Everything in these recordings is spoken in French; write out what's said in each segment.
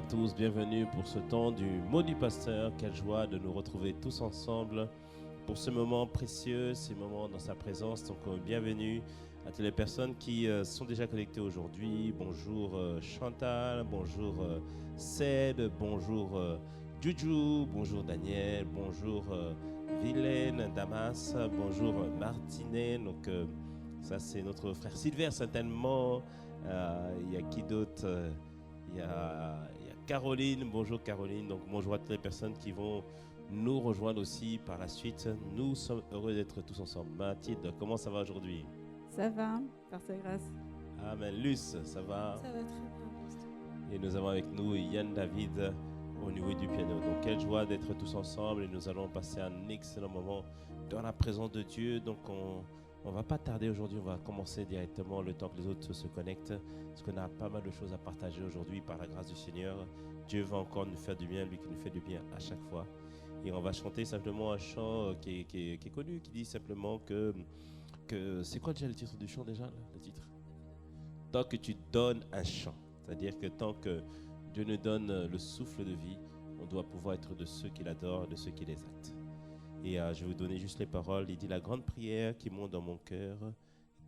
tous, bienvenue pour ce temps du mot du pasteur. Quelle joie de nous retrouver tous ensemble pour ce moment précieux, ces moments dans sa présence. Donc bienvenue à toutes les personnes qui sont déjà connectées aujourd'hui. Bonjour Chantal, bonjour Ced, bonjour Juju, bonjour Daniel, bonjour Vilaine, Damas, bonjour Martinet. Donc ça c'est notre frère Sylvain certainement. Il y a qui d'autre? Il y a Caroline, bonjour Caroline, donc bonjour à toutes les personnes qui vont nous rejoindre aussi par la suite. Nous sommes heureux d'être tous ensemble. Mathilde, comment ça va aujourd'hui? Ça va, par sa grâce. Amen. Luce, ça va? Ça va très bien. Et nous avons avec nous Yann David au niveau du piano. Donc quelle joie d'être tous ensemble et nous allons passer un excellent moment dans la présence de Dieu. Donc on ne va pas tarder aujourd'hui, on va commencer directement le temps que les autres se connectent, parce qu'on a pas mal de choses à partager aujourd'hui par la grâce du Seigneur. Dieu va encore nous faire du bien, lui qui nous fait du bien à chaque fois. Et on va chanter simplement un chant qui est connu, qui dit simplement que c'est quoi déjà le titre du chant déjà, le titre? Tant que tu donnes un chant, c'est-à-dire que tant que Dieu nous donne le souffle de vie, on doit pouvoir être de ceux qui l'adorent, de ceux qui les actent. Et je vais vous donner juste les paroles. Il dit: la grande prière qui monte dans mon cœur,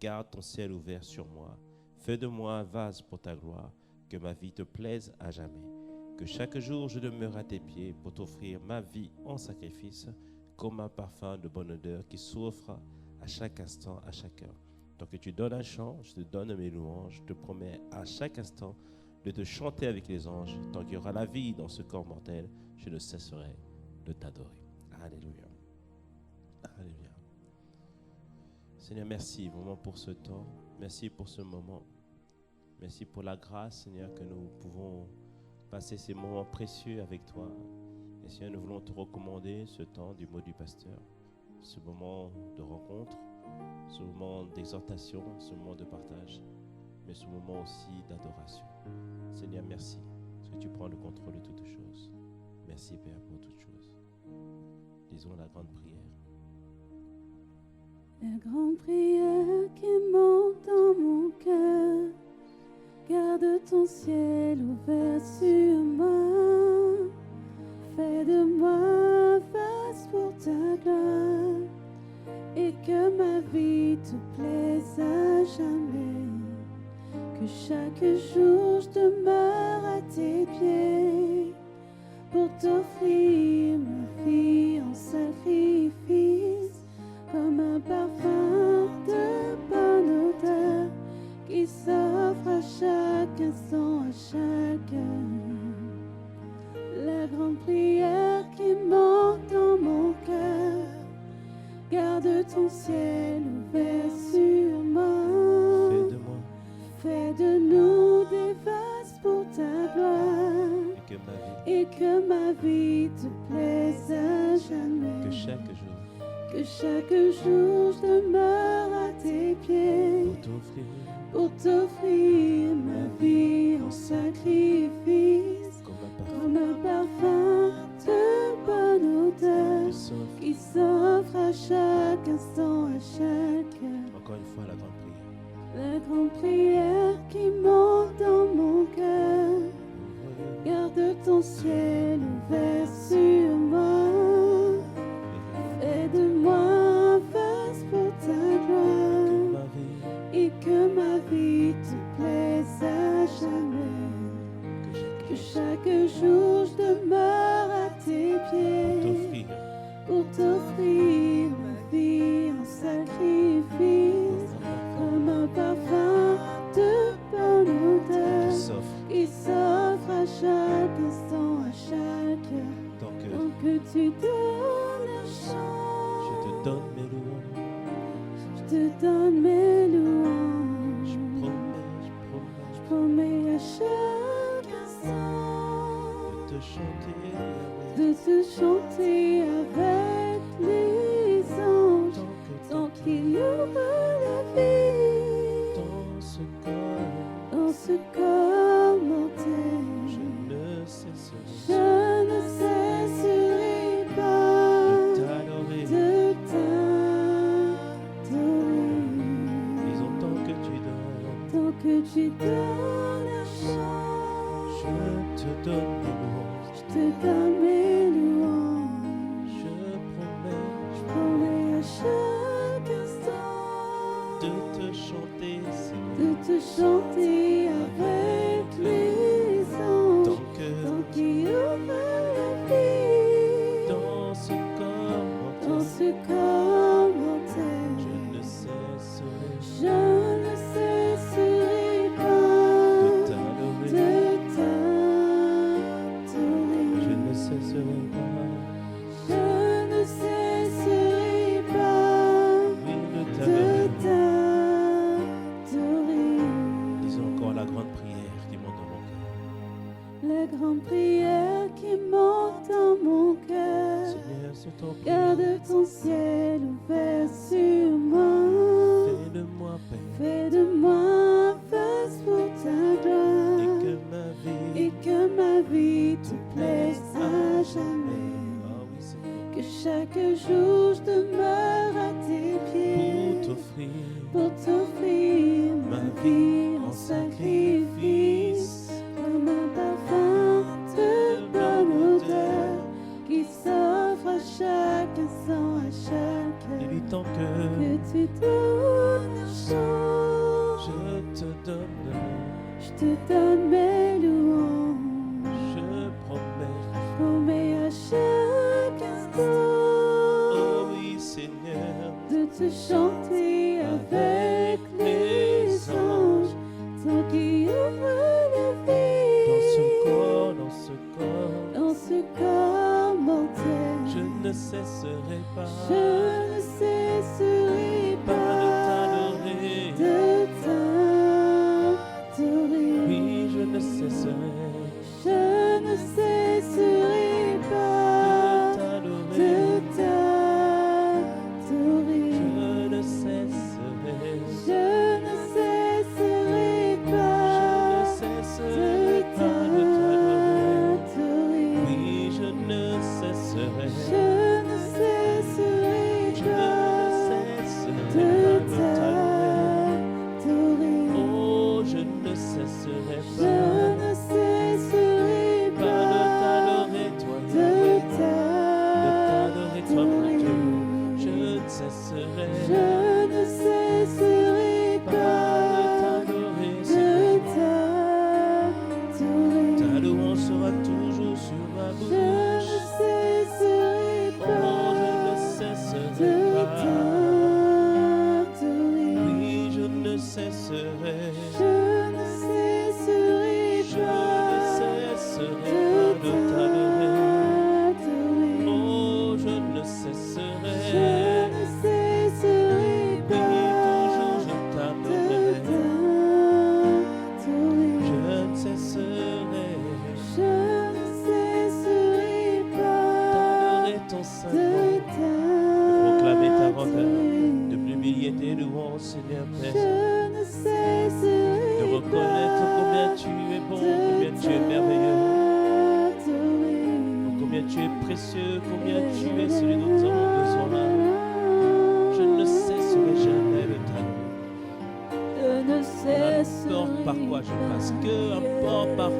garde ton ciel ouvert sur moi. Fais de moi un vase pour ta gloire, que ma vie te plaise à jamais. Que chaque jour je demeure à tes pieds pour t'offrir ma vie en sacrifice, comme un parfum de bonne odeur qui s'offre à chaque instant, à chaque heure. Tant que tu donnes un chant, je te donne mes louanges. Je te promets à chaque instant de te chanter avec les anges. Tant qu'il y aura la vie dans ce corps mortel, je ne cesserai de t'adorer. Alléluia. Alléluia. Seigneur, merci vraiment pour ce temps. Merci pour ce moment. Merci pour la grâce, Seigneur, que nous pouvons passer ces moments précieux avec toi. Et Seigneur, nous voulons te recommander ce temps du mot du pasteur, ce moment de rencontre, ce moment d'exhortation, ce moment de partage, mais ce moment aussi d'adoration. Seigneur, merci, parce que tu prends le contrôle de toutes choses. Merci, Père, pour toutes choses. Disons la grande prière. La grande prière qui monte dans mon cœur, garde ton ciel ouvert sur moi. Fais de moi un vase pour ta gloire, et que ma vie te plaise à jamais. Que chaque jour je demeure à tes pieds pour t'offrir ma vie en sacrifice, comme un parfum de bonne odeur qui s'offre à chaque instant, à chaque heure. La grande prière qui monte dans mon cœur, garde ton ciel ouvert sur moi. Fais de nous des vases pour ta gloire, et que ma vie te plaise à jamais. Que chaque jour je demeure à tes pieds pour t'offrir ma vie en sacrifice, comme un parfum de bonne odeur qui s'offre à chaque instant, à chaque heure. Encore une fois, la grande prière. La grande prière qui monte dans mon cœur, garde ton ciel ouvert sur moi. Fais de moi un vase pour ta gloire, et que ma vie te plaise à jamais. Que chaque jour je demeure à tes pieds pour t'offrir ma vie en sacrifice, comme un parfum de bonne odeur qui s'offre à chaque instant, à chaque heure. Tant que tu donnes un chant, je te donne mes louanges. Je te donne mes louanges. Je promets à chaque instant de te chanter avec les anges, tant qu'il y aura la vie dans ce corps mortel. Je ne cesserai pas de t'adorer. Disons tant que tu donnes un chant, Je te donne mes louanges. Je te donne mes louanges. Je Je promets à chaque instant de te chanter, Seigneur. de te chanter avec les anges. Tant que Tant qu'il y aura la vie dans ce corps dans mortel, ce corps mortel, je ne cesserai je ne cesserai pas de de t'adorer. t'adorer. Je ne cesserai pas, Je ne cesserai pas oui, de de t'adorer. t'adorer. Disons encore la grande prière qui monte dans mon cœur. La grande prière qui monte dans mon cœur. Seigneur, c'est ton prière. Garde ton ciel ouvert sur moi. Fais de moi, Père, Fais de moi un vase pour ta gloire. Et que ma vie te plaise à jamais. Ah oui, Seigneur, Que chaque jour je demeure à tes pieds. Pour t'offrir ma vie en sacrifice. Comme un parfum de bonne odeur qui s'offre à chaque instant, à chaque et heure. lui tant que Que tu donnes une chance. je te donne, Je te donne mes louanges. je promets. Promets à chaque instant Oh oui, Seigneur, de te chanter avec les anges. Tant qu'il y aura la vie dans ce corps mortel, je ne cesserai pas je ne cesserai pas de pas t'adorer. de t'adorer. Oui, je ne cesserai Je ne cesserai de pas t'adorer. de t'adorer. Je ne cesserai, Je ne cesserai pas je ne de cesserai pas de t'adorer. t'adorer. Oui, je ne cesserai, Je ne cesserai je pas ne cesserai de pas de t'adorer. t'adorer. Oh, je ne cesserai Je pas ne cesserai pas de pas t'adorer, toi, de Yahweh, de t'adorer, toi, mon Dieu. Je t'adorer. ne cesserai Je ne cesserai pas de pas t'adorer, de Seigneur. t'adorer. Ta louange sera toujours sur ma Je bouche. ne cesserai Oh, pas je ne de cesserai pas. t'adorer. Oui, je ne cesserai. Je ne cesserai Je pas ne cesserai de pas de t'adorer. t'adorer. Oh, je ne Je cesserai. ne cesserai Oui, pas toujours je de t'adorerai. t'adorer. Je ne cesserai Je ne cesserai pas d'adorer ton saint de nom, de proclamer ta grandeur, t'adorer. de publier tes louanges, Seigneur Père, Je ne cesserai de reconnaître combien tu es bon, combien tu es merveilleux, combien tu es précieux, combien tu es celui dont nous avons besoin. Je ne cesserai jamais de t'adorer. Je ne Peu importe par quoi je passe, que importe par où,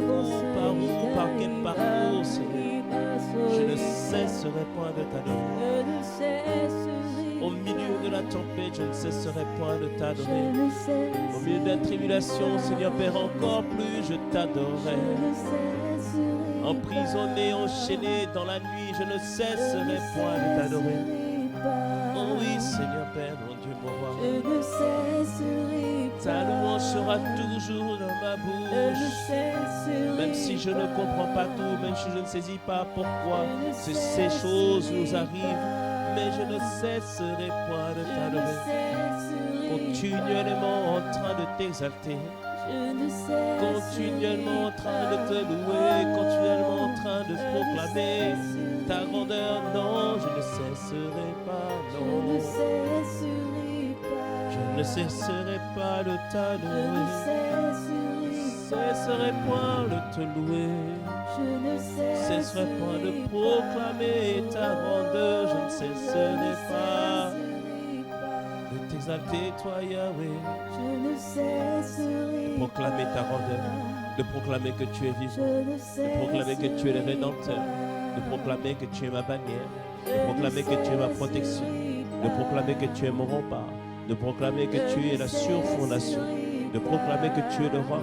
par quel parcours, Seigneur, je ne cesserai point de t'adorer. Au milieu de la tempête, je ne cesserai point de t'adorer. Au milieu de la tribulation, Seigneur Père, encore plus je t'adorerai. Emprisonné, enchaîné dans la nuit, je ne cesserai point de t'adorer. Oh oui, Seigneur Père, mon Dieu, mon roi. Ta louange sera toujours dans ma bouche. Même si je ne comprends pas tout, même si je ne saisis pas pourquoi ces choses nous arrivent, mais je ne cesserai point de t'adorer. Continuellement en train de t'exalter, continuellement en train de te louer, continuellement en train de proclamer ta grandeur. Non, je ne cesserai pas, non. Je ne cesserai pas de t'adorer, cesserai point de te louer, cesserai point de proclamer ta grandeur. Je ne cesserai pas de t'exalter, toi Yahweh, proclamer ta grandeur. de proclamer que tu es vivant, de proclamer que tu es le Rédempteur, de proclamer que tu es ma bannière, de proclamer que tu es ma protection, de proclamer que tu es mon rempart, de proclamer que tu es la surfondation, de proclamer que tu es le roc,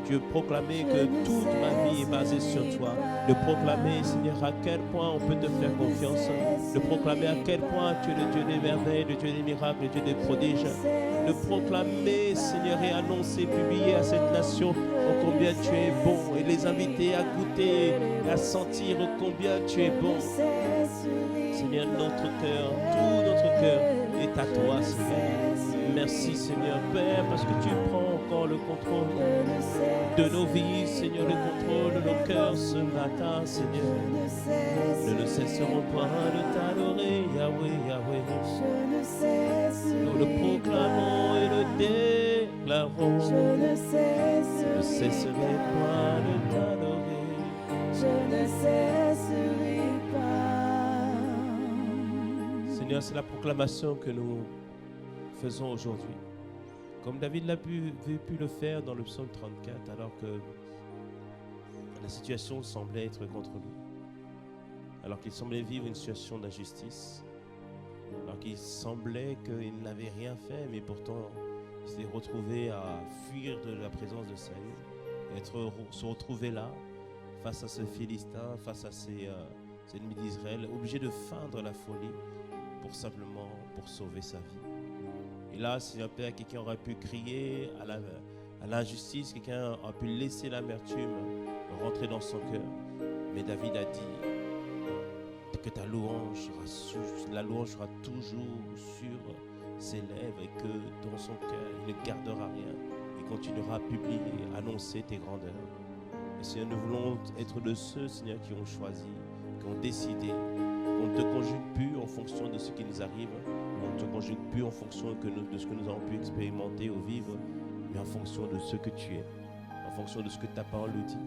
de proclamer que toute ma vie est basée sur toi, de proclamer, Seigneur, à quel point on peut te faire confiance, de proclamer à quel point tu es le Dieu des merveilles, le Dieu des miracles, le Dieu des prodiges, de proclamer, Seigneur, et annoncer, publier à cette nation combien tu es bon et les inviter à goûter, à sentir combien tu es bon. Seigneur, notre cœur, tout notre cœur est à toi, Seigneur. Merci, Seigneur Père, parce que tu prends encore le contrôle de nos vies, Seigneur, le contrôle de nos cœurs ce matin, Seigneur. Nous ne cesserons point de t'adorer, Yahweh, Yahweh. Nous le proclamons et le déclarons. Je ne cesserai point de t'adorer. Je ne cesserai pas. Seigneur, c'est la proclamation que nous faisons aujourd'hui. Comme David l'a pu le faire dans le psaume 34, alors que la situation semblait être contre lui, alors qu'il semblait vivre une situation d'injustice, alors qu'il semblait qu'il n'avait rien fait, mais pourtant il s'est retrouvé à fuir de la présence de Saül, se retrouver là, face à ce Philistin, face à ces ennemis d'Israël, obligé de feindre la folie pour sauver sa vie. Et là, Seigneur Père, quelqu'un aurait pu crier à l'injustice, quelqu'un aurait pu laisser l'amertume rentrer dans son cœur. Mais David a dit que la louange sera toujours sur ses lèvres et que dans son cœur, il ne gardera rien. Il continuera à publier, à annoncer tes grandeurs. Et Seigneur, nous voulons être de ceux, Seigneur, qui ont choisi, qui ont décidé. On ne te conjugue plus en fonction de ce qui nous arrive. On ne te conjugue plus en fonction de ce que nous avons pu expérimenter ou vivre, mais en fonction de ce que tu es, en fonction de ce que ta parole nous dit,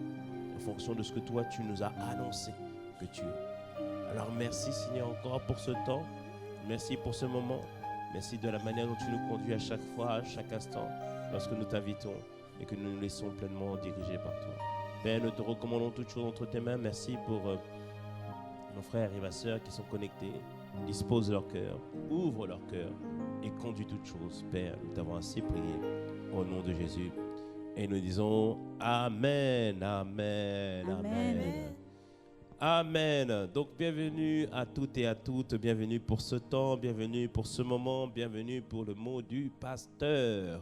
en fonction de ce que toi tu nous as annoncé que tu es. Alors merci Seigneur encore pour ce temps, merci pour ce moment, merci de la manière dont tu nous conduis à chaque fois, à chaque instant, lorsque nous t'invitons et que nous nous laissons pleinement diriger par toi. Père, nous te recommandons toutes choses entre tes mains. Merci pour nos frères et ma sœur qui sont connectés. Dispose leur cœur, ouvre leur cœur et conduis toutes choses. Père, nous t'avons ainsi prié au nom de Jésus. Et nous disons Amen, Amen, Amen. Amen. Donc bienvenue à toutes et à toutes, bienvenue pour ce temps, bienvenue pour ce moment, bienvenue pour le mot du pasteur.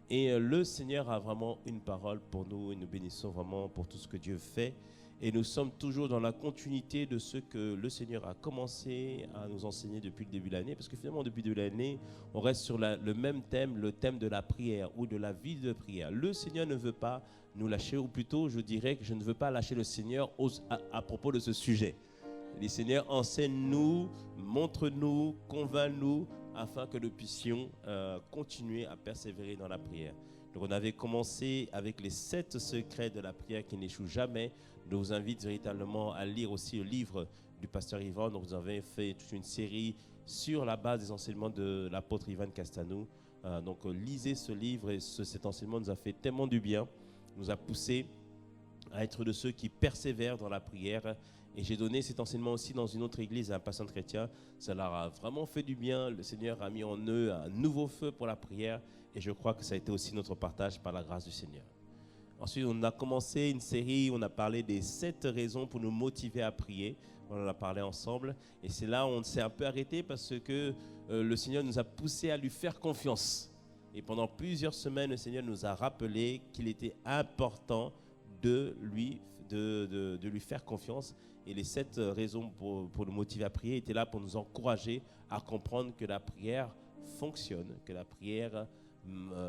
Et le Seigneur a vraiment une parole pour nous et nous bénissons vraiment pour tout ce que Dieu fait. Et nous sommes toujours dans la continuité de ce que le Seigneur a commencé à nous enseigner depuis le début de l'année. Parce que finalement, depuis le début de l'année, on reste sur le même thème, le thème de la prière ou de la vie de prière. Le Seigneur ne veut pas nous lâcher, ou plutôt, je dirais que je ne veux pas lâcher le Seigneur à propos de ce sujet. Le Seigneur, enseigne-nous, montre-nous, convainc-nous, afin que nous puissions continuer à persévérer dans la prière. Donc on avait commencé avec les 7 secrets de la prière qui n'échouent jamais. Je vous invite véritablement à lire aussi le livre du pasteur Yvan. Donc vous avez fait toute une série sur la base des enseignements de l'apôtre Ivan Castanou. Donc lisez ce livre et cet enseignement nous a fait tellement du bien, nous a poussé à être de ceux qui persévèrent dans la prière. Et j'ai donné cet enseignement aussi dans une autre église à un pasteur chrétien. Ça leur a vraiment fait du bien. Le Seigneur a mis en eux un nouveau feu pour la prière. Et je crois que ça a été aussi notre partage par la grâce du Seigneur. Ensuite, on a commencé une série, on a parlé des 7 raisons pour nous motiver à prier. On en a parlé ensemble. Et c'est là où on s'est un peu arrêté parce que le Seigneur nous a poussé à lui faire confiance. Et pendant plusieurs semaines, le Seigneur nous a rappelé qu'il était important de lui faire confiance. Et les 7 raisons pour nous motiver à prier étaient là pour nous encourager à comprendre que la prière fonctionne, que la prière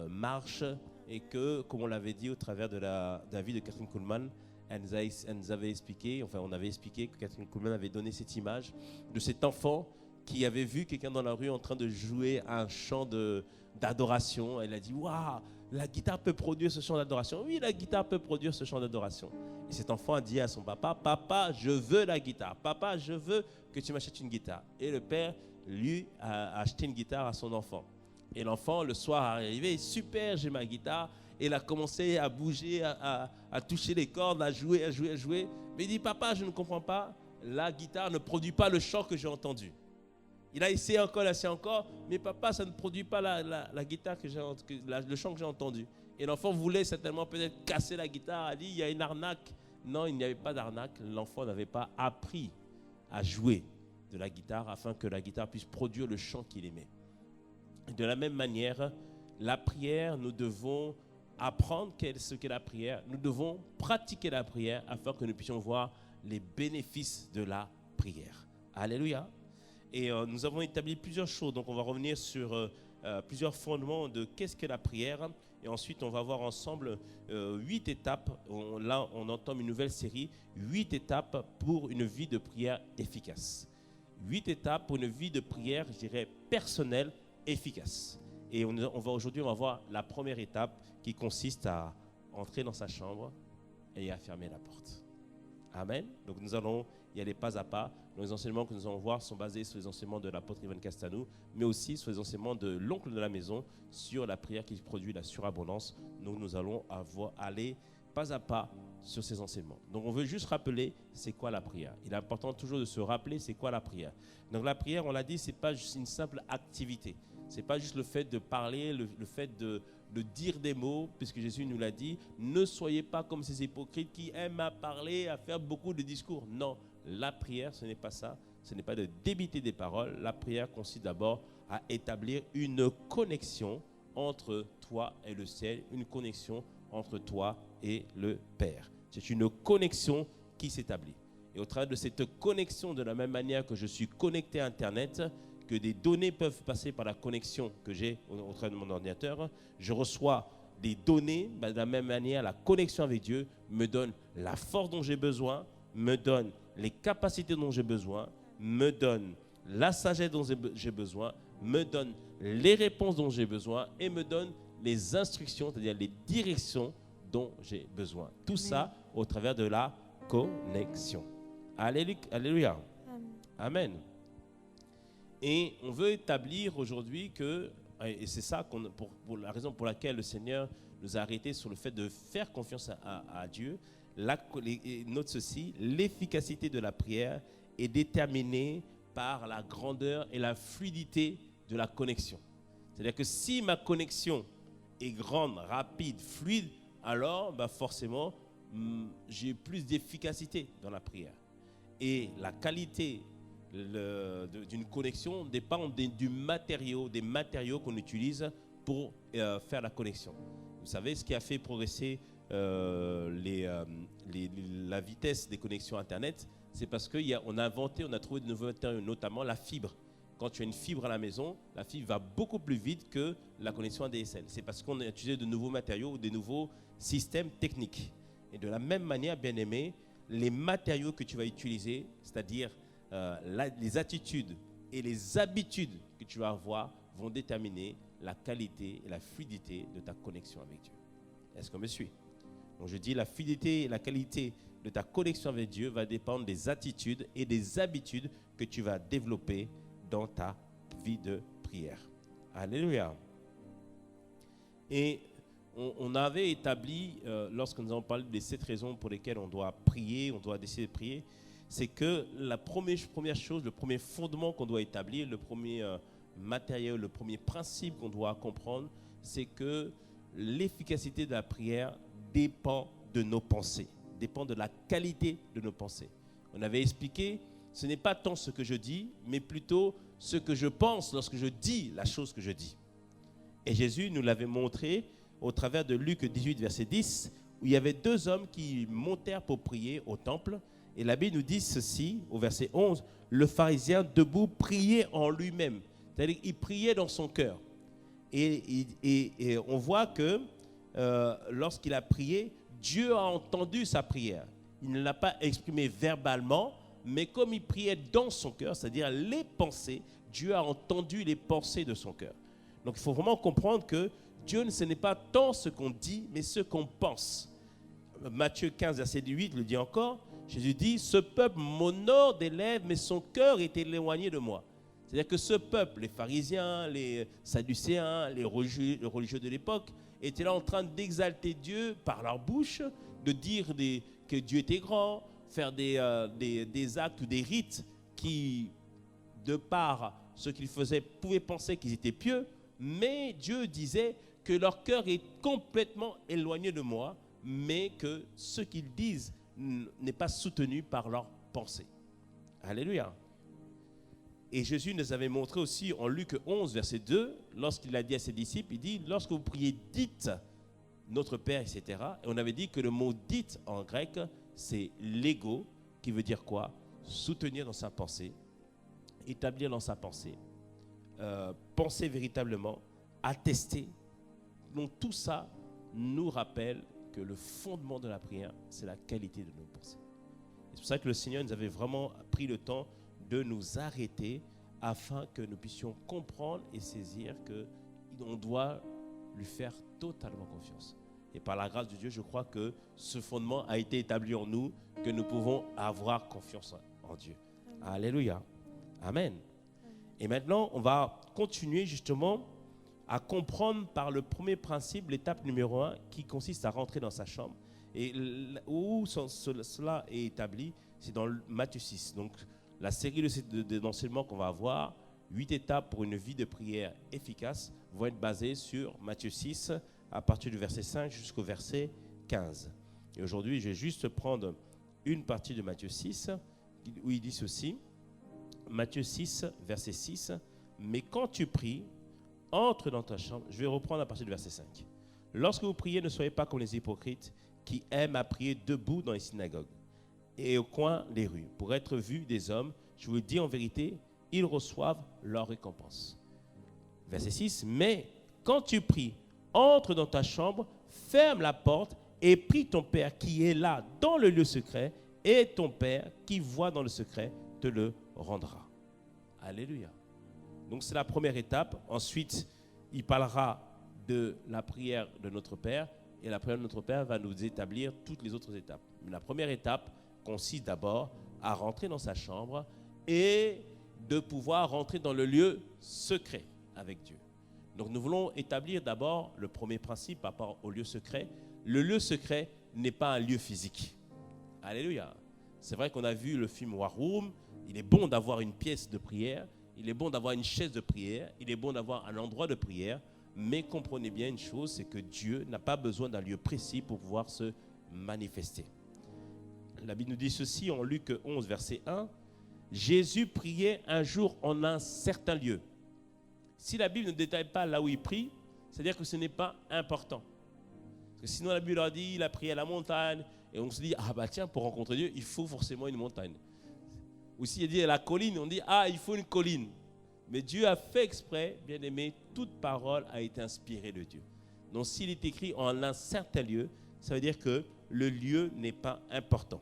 marche et que, comme on l'avait dit au travers de la vie de Catherine Kuhlman, elle nous avait expliqué, on avait expliqué que Catherine Kuhlman avait donné cette image de cet enfant qui avait vu quelqu'un dans la rue en train de jouer un chant d'adoration. Elle a dit « Waouh, la guitare peut produire ce chant d'adoration. » Oui, la guitare peut produire ce chant d'adoration. Et cet enfant a dit à son papa « Papa, je veux la guitare. Papa, je veux que tu m'achètes une guitare. » Et le père, lui, a acheté une guitare à son enfant. Et l'enfant, le soir, est arrivé, super, j'ai ma guitare. Et il a commencé à bouger, à toucher les cordes, à jouer. Mais il dit, papa, je ne comprends pas. La guitare ne produit pas le chant que j'ai entendu. Il a essayé encore. Mais papa, ça ne produit pas la guitare le chant que j'ai entendu. Et l'enfant voulait certainement peut-être casser la guitare. Il a dit, il y a une arnaque. Non, il n'y avait pas d'arnaque. L'enfant n'avait pas appris à jouer de la guitare afin que la guitare puisse produire le chant qu'il aimait. De la même manière, la prière, nous devons apprendre ce qu'est la prière. Nous devons pratiquer la prière afin que nous puissions voir les bénéfices de la prière. Alléluia. Et nous avons établi plusieurs choses. Donc on va revenir sur plusieurs fondements de qu'est-ce que la prière. Et ensuite, on va voir ensemble 8 étapes. Là, on entame une nouvelle série. 8 étapes pour une vie de prière efficace. 8 étapes pour une vie de prière, je dirais, personnelle, efficace. Et aujourd'hui, on va voir la première étape qui consiste à entrer dans sa chambre et à fermer la porte. Amen. Donc nous allons y aller pas à pas. Les enseignements que nous allons voir sont basés sur les enseignements de l'apôtre Ivan Castanou, mais aussi sur les enseignements de l'oncle de la maison sur la prière qui produit la surabondance. Donc nous allons aller pas à pas sur ces enseignements. Donc on veut juste rappeler c'est quoi la prière. Il est important toujours de se rappeler c'est quoi la prière. Donc la prière, on l'a dit, c'est pas juste une simple activité. C'est pas juste le fait de parler, le fait de dire des mots, puisque Jésus nous l'a dit, ne soyez pas comme ces hypocrites qui aiment à parler, à faire beaucoup de discours. Non, la prière, ce n'est pas ça. Ce n'est pas de débiter des paroles. La prière consiste d'abord à établir une connexion entre toi et le ciel, une connexion entre toi et le Père. C'est une connexion qui s'établit. Et au travers de cette connexion, de la même manière que je suis connecté à Internet, que des données peuvent passer par la connexion que j'ai au travers de mon ordinateur, je reçois des données, de la même manière, la connexion avec Dieu me donne la force dont j'ai besoin, me donne les capacités dont j'ai besoin, me donne la sagesse dont j'ai besoin, me donne les réponses dont j'ai besoin et me donne les instructions, c'est-à-dire les directions dont j'ai besoin. Tout ça au travers de la connexion. Alléluia. Amen. Et on veut établir aujourd'hui que, et c'est ça pour la raison pour laquelle le Seigneur nous a arrêtés sur le fait de faire confiance à Dieu, note ceci, l'efficacité de la prière est déterminée par la grandeur et la fluidité de la connexion. C'est-à-dire que si ma connexion est grande, rapide, fluide, alors forcément, j'ai plus d'efficacité dans la prière. Et la qualité d'une connexion dépend des matériaux qu'on utilise pour faire la connexion. Vous savez, ce qui a fait progresser la vitesse des connexions Internet, c'est parce qu'on a trouvé de nouveaux matériaux, notamment la fibre. Quand tu as une fibre à la maison, la fibre va beaucoup plus vite que la connexion ADSL. C'est parce qu'on a utilisé de nouveaux matériaux ou de nouveaux systèmes techniques. Et de la même manière, bien-aimé, les matériaux que tu vas utiliser, c'est-à-dire les attitudes et les habitudes que tu vas avoir vont déterminer la qualité et la fluidité de ta connexion avec Dieu. Est-ce qu'on me suit? Donc je dis la fluidité et la qualité de ta connexion avec Dieu va dépendre des attitudes et des habitudes que tu vas développer dans ta vie de prière. Alléluia. Et on avait établi, lorsque nous avons parlé des 7 raisons pour lesquelles on doit prier, on doit décider de prier, c'est que la première chose, le premier fondement qu'on doit établir, le premier matériel, le premier principe qu'on doit comprendre, c'est que l'efficacité de la prière dépend de nos pensées, dépend de la qualité de nos pensées. On avait expliqué, ce n'est pas tant ce que je dis, mais plutôt ce que je pense lorsque je dis la chose que je dis. Et Jésus nous l'avait montré au travers de Luc 18, verset 10, où il y avait 2 hommes qui montèrent pour prier au temple. Et la Bible nous dit ceci, au verset 11, le pharisien debout priait en lui-même. C'est-à-dire qu'il priait dans son cœur. Et on voit que lorsqu'il a prié, Dieu a entendu sa prière. Il ne l'a pas exprimé verbalement, mais comme il priait dans son cœur, c'est-à-dire les pensées, Dieu a entendu les pensées de son cœur. Donc il faut vraiment comprendre que Dieu, ce n'est pas tant ce qu'on dit, mais ce qu'on pense. Matthieu 15, verset 8 le dit encore. Jésus dit, ce peuple m'honore des lèvres, mais son cœur est éloigné de moi. C'est-à-dire que ce peuple, les pharisiens, les sadducéens, les religieux de l'époque, étaient là en train d'exalter Dieu par leur bouche, de dire que Dieu était grand, faire des actes ou des rites qui, de par ce qu'ils faisaient, pouvaient penser qu'ils étaient pieux, mais Dieu disait que leur cœur est complètement éloigné de moi, mais que ce qu'ils disent n'est pas soutenu par leurs pensées. Alléluia. Et Jésus nous avait montré aussi en Luc 11, verset 2, lorsqu'il a dit à ses disciples, il dit, lorsque vous priez, dites notre Père, etc. Et on avait dit que le mot dites en grec, c'est légo, qui veut dire quoi? Soutenir dans sa pensée, établir dans sa pensée, penser véritablement, attester. Donc tout ça nous rappelle que le fondement de la prière, c'est la qualité de nos pensées. C'est pour ça que le Seigneur nous avait vraiment pris le temps de nous arrêter afin que nous puissions comprendre et saisir qu'on doit lui faire totalement confiance. Et par la grâce de Dieu, je crois que ce fondement a été établi en nous, que nous pouvons avoir confiance en Dieu. Alléluia. Amen. Et maintenant, on va continuer justement à comprendre par le premier principe, l'étape numéro 1, qui consiste à rentrer dans sa chambre. Et où cela est établi, c'est dans Matthieu 6. Donc, la série d'enseignements qu'on va avoir, 8 étapes pour une vie de prière efficace, vont être basées sur Matthieu 6, à partir du verset 5 jusqu'au verset 15. Et aujourd'hui, je vais juste prendre une partie de Matthieu 6, où il dit ceci, Matthieu 6, verset 6, « Mais quand tu pries, entre dans ta chambre. » Je vais reprendre à partir du verset 5. « Lorsque vous priez, ne soyez pas comme les hypocrites qui aiment à prier debout dans les synagogues et au coin des rues, pour être vus des hommes. Je vous le dis en vérité, ils reçoivent leur récompense. » Verset 6, « Mais quand tu pries, entre dans ta chambre, ferme la porte et prie ton Père qui est là dans le lieu secret, et ton Père qui voit dans le secret te le rendra. » Alléluia. Donc c'est la première étape. Ensuite, il parlera de la prière de notre Père, et la prière de notre Père va nous établir toutes les autres étapes. Mais la première étape consiste d'abord à rentrer dans sa chambre et de pouvoir rentrer dans le lieu secret avec Dieu. Donc nous voulons établir d'abord le premier principe par rapport au lieu secret. Le lieu secret n'est pas un lieu physique. Alléluia. C'est vrai qu'on a vu le film War Room. Il est bon d'avoir une pièce de prière. Il est bon d'avoir une chaise de prière. Il est bon d'avoir un endroit de prière. Mais comprenez bien une chose, c'est que Dieu n'a pas besoin d'un lieu précis pour pouvoir se manifester. La Bible nous dit ceci en Luc 11, verset 1. Jésus priait un jour en un certain lieu. Si la Bible ne détaille pas là où il prie, c'est-à-dire que ce n'est pas important. Parce que sinon la Bible leur dit, il a prié à la montagne, et on se dit, ah bah tiens, pour rencontrer Dieu, il faut forcément une montagne. Ou s'il dit à la colline, on dit, ah, il faut une colline. Mais Dieu a fait exprès, bien aimé, toute parole a été inspirée de Dieu. Donc s'il est écrit en un certain lieu, ça veut dire que le lieu n'est pas important.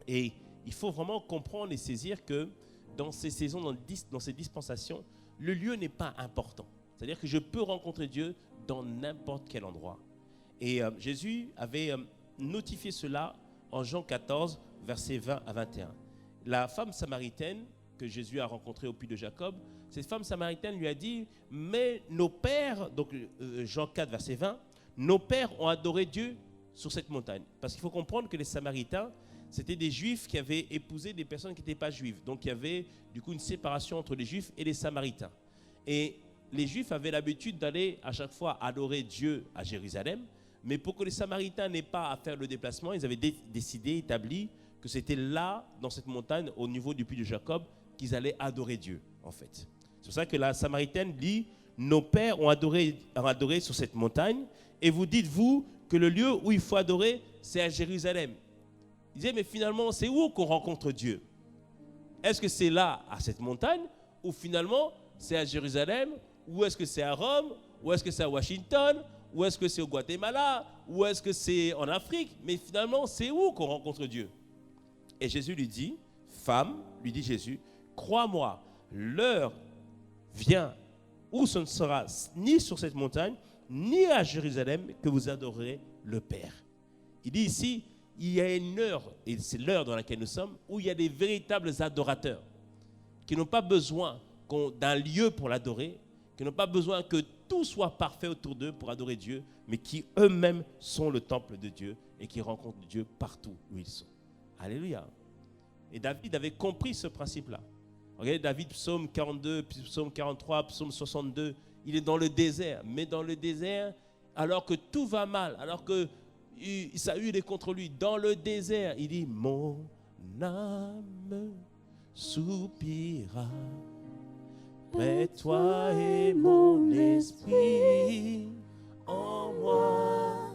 Et il faut vraiment comprendre et saisir que dans ces saisons, dans ces dispensations, le lieu n'est pas important. C'est-à-dire que je peux rencontrer Dieu dans n'importe quel endroit. Et Jésus avait notifié cela en Jean 14, versets 20 à 21. La femme samaritaine que Jésus a rencontrée au puits de Jacob, cette femme samaritaine lui a dit, mais nos pères, donc Jean 4, verset 20, nos pères ont adoré Dieu sur cette montagne. Parce qu'il faut comprendre que les Samaritains, c'était des Juifs qui avaient épousé des personnes qui n'étaient pas juives. Donc il y avait du coup une séparation entre les Juifs et les Samaritains. Et les Juifs avaient l'habitude d'aller à chaque fois adorer Dieu à Jérusalem. Mais pour que les Samaritains n'aient pas à faire le déplacement, ils avaient décidé, établi, que c'était là, dans cette montagne, au niveau du puits de Jacob, qu'ils allaient adorer Dieu, en fait. C'est pour ça que la Samaritaine dit, nos pères ont adoré sur cette montagne, et vous dites-vous que le lieu où il faut adorer, c'est à Jérusalem. Il disait, mais finalement, c'est où qu'on rencontre Dieu? Est-ce que c'est là, à cette montagne, ou finalement, c'est à Jérusalem, ou est-ce que c'est à Rome, ou est-ce que c'est à Washington, ou est-ce que c'est au Guatemala, ou est-ce que c'est en Afrique? Mais finalement, c'est où qu'on rencontre Dieu? Et Jésus lui dit, femme, lui dit Jésus, crois-moi, l'heure vient où ce ne sera ni sur cette montagne, ni à Jérusalem que vous adorerez le Père. Il dit ici, il y a une heure, et c'est l'heure dans laquelle nous sommes, où il y a des véritables adorateurs qui n'ont pas besoin d'un lieu pour l'adorer, qui n'ont pas besoin que tout soit parfait autour d'eux pour adorer Dieu, mais qui eux-mêmes sont le temple de Dieu et qui rencontrent Dieu partout où ils sont. Alléluia. Et David avait compris ce principe-là. Regardez David, psaume 42, psaume 43, psaume 62, il est dans le désert. Mais dans le désert, alors que tout va mal, alors que Saül est contre lui, dans le désert, il dit « Mon âme soupira près toi et mon esprit en moi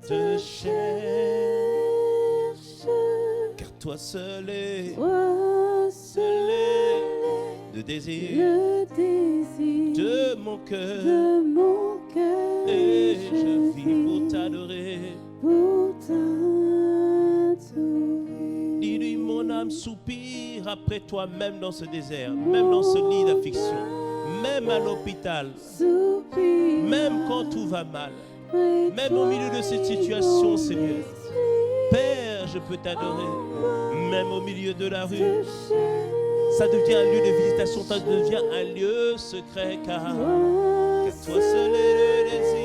te cherche, car toi seul est le désir de mon cœur, et je vis pour t'adorer. Dis-lui, mon âme soupire après toi, même dans ce désert, même dans ce lit d'affliction, même à l'hôpital, même quand tout va mal, même au milieu de cette situation, Seigneur. Père, je peux t'adorer, même au milieu de la rue. Ça devient un lieu de visitation, ça devient un lieu secret, car toi seul est le désir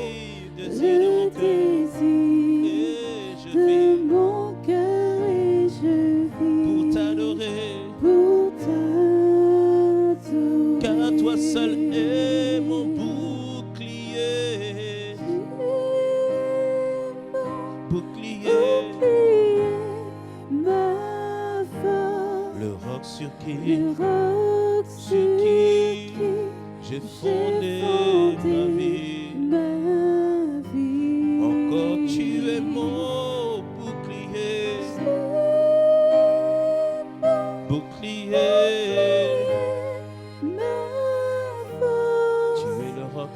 de mon cœur, et je vis pour t'adorer, car toi seul est mon bouclier, ma force, le roc sur qui j'ai fondé ma vie. Encore tu es mon bouclier, tu es le roc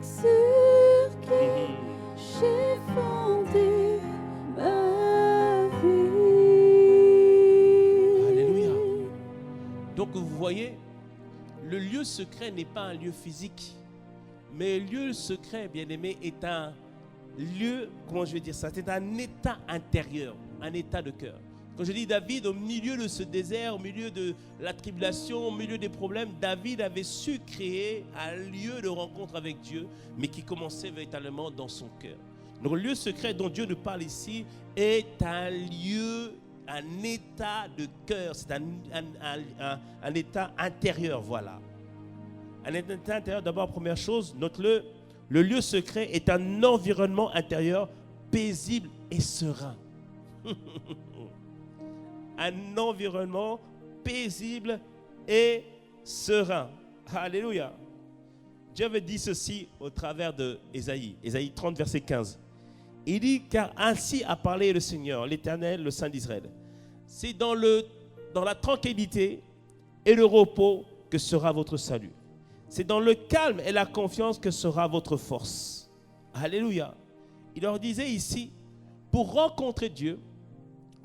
sur qui j'ai fondé ma vie. Alléluia. Donc vous voyez, le lieu secret n'est pas un lieu physique, mais le lieu secret, bien-aimé, est un lieu, comment je vais dire ça, c'est un état intérieur, un état de cœur. Quand je dis David, au milieu de ce désert, au milieu de la tribulation, au milieu des problèmes, David avait su créer un lieu de rencontre avec Dieu, mais qui commençait véritablement dans son cœur. Donc le lieu secret dont Dieu nous parle ici est un lieu, un état de cœur, c'est un état intérieur, voilà. Un état intérieur, d'abord, première chose, note-le, le lieu secret est un environnement intérieur paisible et serein. Un environnement paisible et serein. Alléluia. Dieu avait dit ceci au travers de Ésaïe 30, verset 15. Il dit, car ainsi a parlé le Seigneur, l'Éternel, le Saint d'Israël. C'est dans la tranquillité et le repos que sera votre salut. C'est dans le calme et la confiance que sera votre force. Alléluia. Il leur disait ici, pour rencontrer Dieu,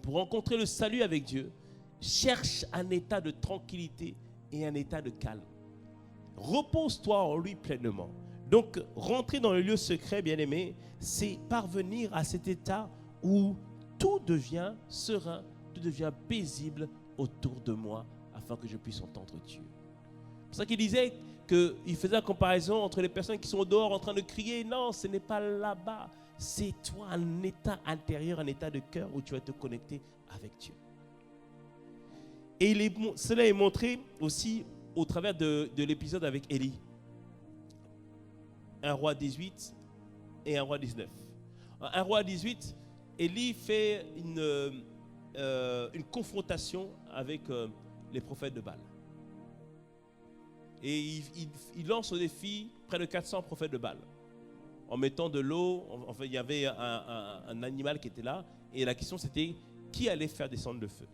pour rencontrer le salut avec Dieu, cherche un état de tranquillité et un état de calme. Repose-toi en lui pleinement. Donc, rentrer dans le lieu secret, bien-aimé, c'est parvenir à cet état où tout devient serein, tout devient paisible autour de moi, afin que je puisse entendre Dieu. C'est pour ça qu'il disait qu'il faisait la comparaison entre les personnes qui sont au dehors en train de crier. Non, ce n'est pas là-bas. C'est toi, un état intérieur, un état de cœur où tu vas te connecter avec Dieu. Et cela est montré aussi au travers de l'épisode avec Élie. 1 roi 18 et 1 roi 19. 1 roi 18, Élie fait une confrontation avec les prophètes de Baal. Et il lance au défi près de 400 prophètes de Baal. En mettant de l'eau, enfin, il y avait un animal qui était là, et la question c'était qui allait faire descendre le feu.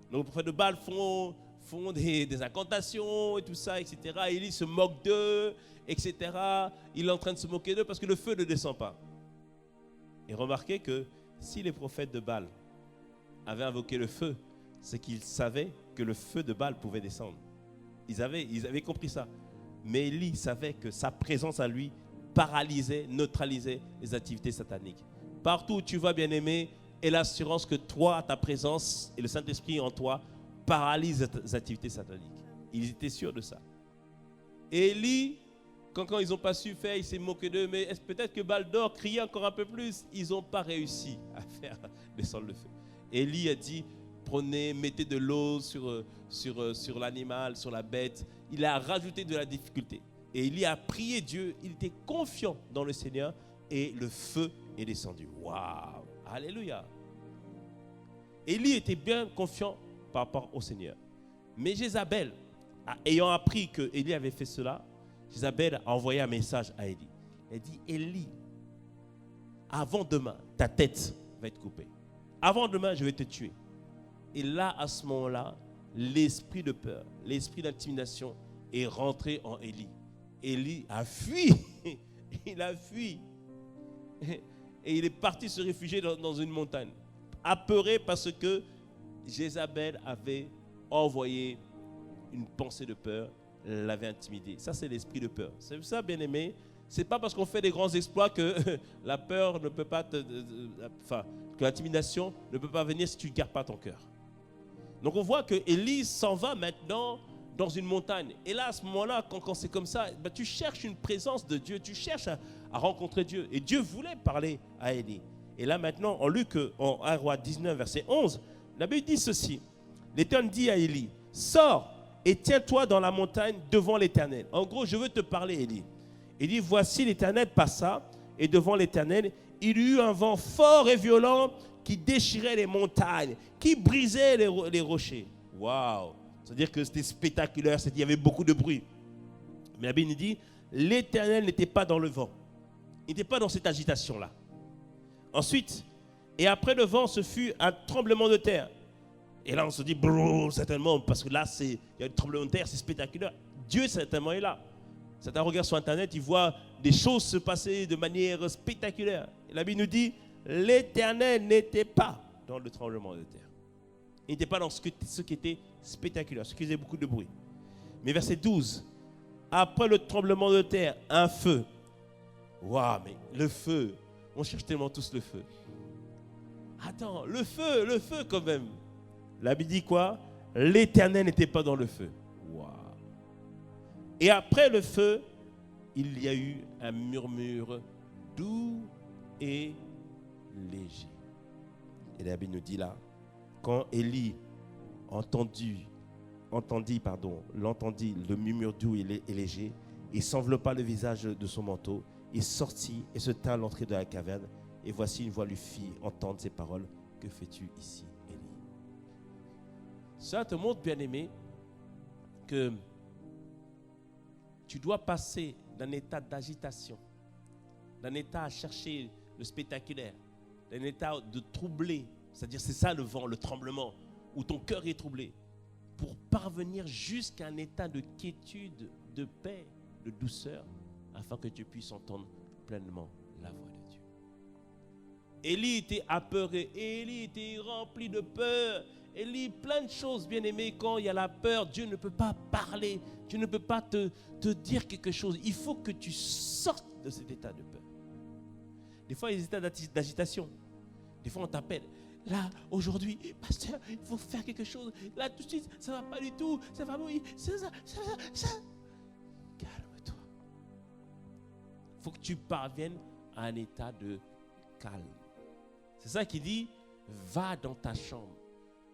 Donc les prophètes de Baal font des incantations et tout ça, etc. Élie se moque d'eux, etc. Il est en train de se moquer d'eux parce que le feu ne descend pas. Et remarquez que si les prophètes de Baal avaient invoqué le feu, c'est qu'ils savaient que le feu de Baal pouvait descendre. Ils avaient compris ça. Mais Élie savait que sa présence à lui paralysait, neutralisait les activités sataniques. Partout où tu vas, bien-aimé, aie l'assurance que toi, ta présence et le Saint-Esprit en toi paralysent les activités sataniques. Ils étaient sûrs de ça. Et Élie, quand ils n'ont pas su faire, il s'est moqué d'eux. Mais peut-être que Baldor criait encore un peu plus. Ils n'ont pas réussi à faire descendre le feu. Élie a dit, prenez, mettez de l'eau sur l'animal, sur la bête. Il a rajouté de la difficulté. Et Élie a prié Dieu. Il était confiant dans le Seigneur. Et le feu est descendu. Waouh! Alléluia! Élie était bien confiant par rapport au Seigneur. Mais Jézabel, ayant appris que Élie avait fait cela, Jézabel a envoyé un message à Élie. Elle dit, Élie, avant demain, ta tête va être coupée. Avant demain, je vais te tuer. Et là, à ce moment-là, l'esprit de peur, l'esprit d'intimidation est rentré en Élie. Élie a fui. Il a fui. Et il est parti se réfugier dans une montagne. Apeuré parce que Jézabel avait envoyé une pensée de peur, l'avait intimidé. Ça, c'est l'esprit de peur. C'est ça, bien-aimé. C'est pas parce qu'on fait des grands exploits que la peur ne peut pas que l'intimidation ne peut pas venir si tu ne gardes pas ton cœur. Donc on voit que Élie s'en va maintenant dans une montagne. Et là, à ce moment-là, quand c'est comme ça, tu cherches une présence de Dieu, tu cherches à rencontrer Dieu. Et Dieu voulait parler à Élie. Et là maintenant, en Luc, en 1 Roi 19, verset 11, la Bible dit ceci. L'Éternel dit à Élie, sors et tiens-toi dans la montagne devant l'Éternel. En gros, je veux te parler, Élie. Il dit, voici l'Éternel passa, et devant l'Éternel, il y eut un vent fort et violent qui déchirait les montagnes, qui brisait les rochers. Waouh! C'est-à-dire que c'était spectaculaire, il y avait beaucoup de bruit. Mais la Bible nous dit, l'Éternel n'était pas dans le vent. Il n'était pas dans cette agitation-là. Ensuite, et après le vent, ce fut un tremblement de terre. Et là, on se dit, brrr, certainement, parce que là, il y a un tremblement de terre, c'est spectaculaire. Dieu, certainement, est là. Certains regardent sur Internet, ils voient des choses se passer de manière spectaculaire. Et la Bible nous dit, l'Éternel n'était pas dans le tremblement de terre. Il n'était pas dans ce qui était spectaculaire, ce qui faisait beaucoup de bruit. Mais verset 12, après le tremblement de terre, un feu. Waouh, mais le feu, on cherche tellement tous le feu. Attends, le feu quand même. La Bible dit quoi? L'Éternel n'était pas dans le feu. Waouh. Et après le feu, il y a eu un murmure doux et léger. Et la Bible nous dit là, quand Élie l'entendit le murmure doux et léger, il s'enveloppa le visage de son manteau, il sortit et se tint à l'entrée de la caverne. Et voici une voix lui fit entendre ces paroles. Que fais-tu ici, Élie? Ça te montre, bien-aimé, que tu dois passer d'un état d'agitation, d'un état à chercher le spectaculaire, d'un état de troublé, c'est-à-dire c'est ça le vent, le tremblement, où ton cœur est troublé, pour parvenir jusqu'à un état de quiétude, de paix, de douceur, afin que tu puisses entendre pleinement la voix de Dieu. Élie était apeuré, Élie était rempli de peur. Élie, plein de choses, bien aimé, quand il y a la peur, Dieu ne peut pas parler, Dieu ne peut pas te dire quelque chose. Il faut que tu sortes de cet état de peur. Des fois, il y a des états d'agitation. Des fois, on t'appelle. Là, aujourd'hui, pasteur, il faut faire quelque chose. Là, tout de suite, ça ne va pas du tout. Ça va mourir. Ça. Calme-toi. Il faut que tu parviennes à un état de calme. C'est ça qui dit, va dans ta chambre.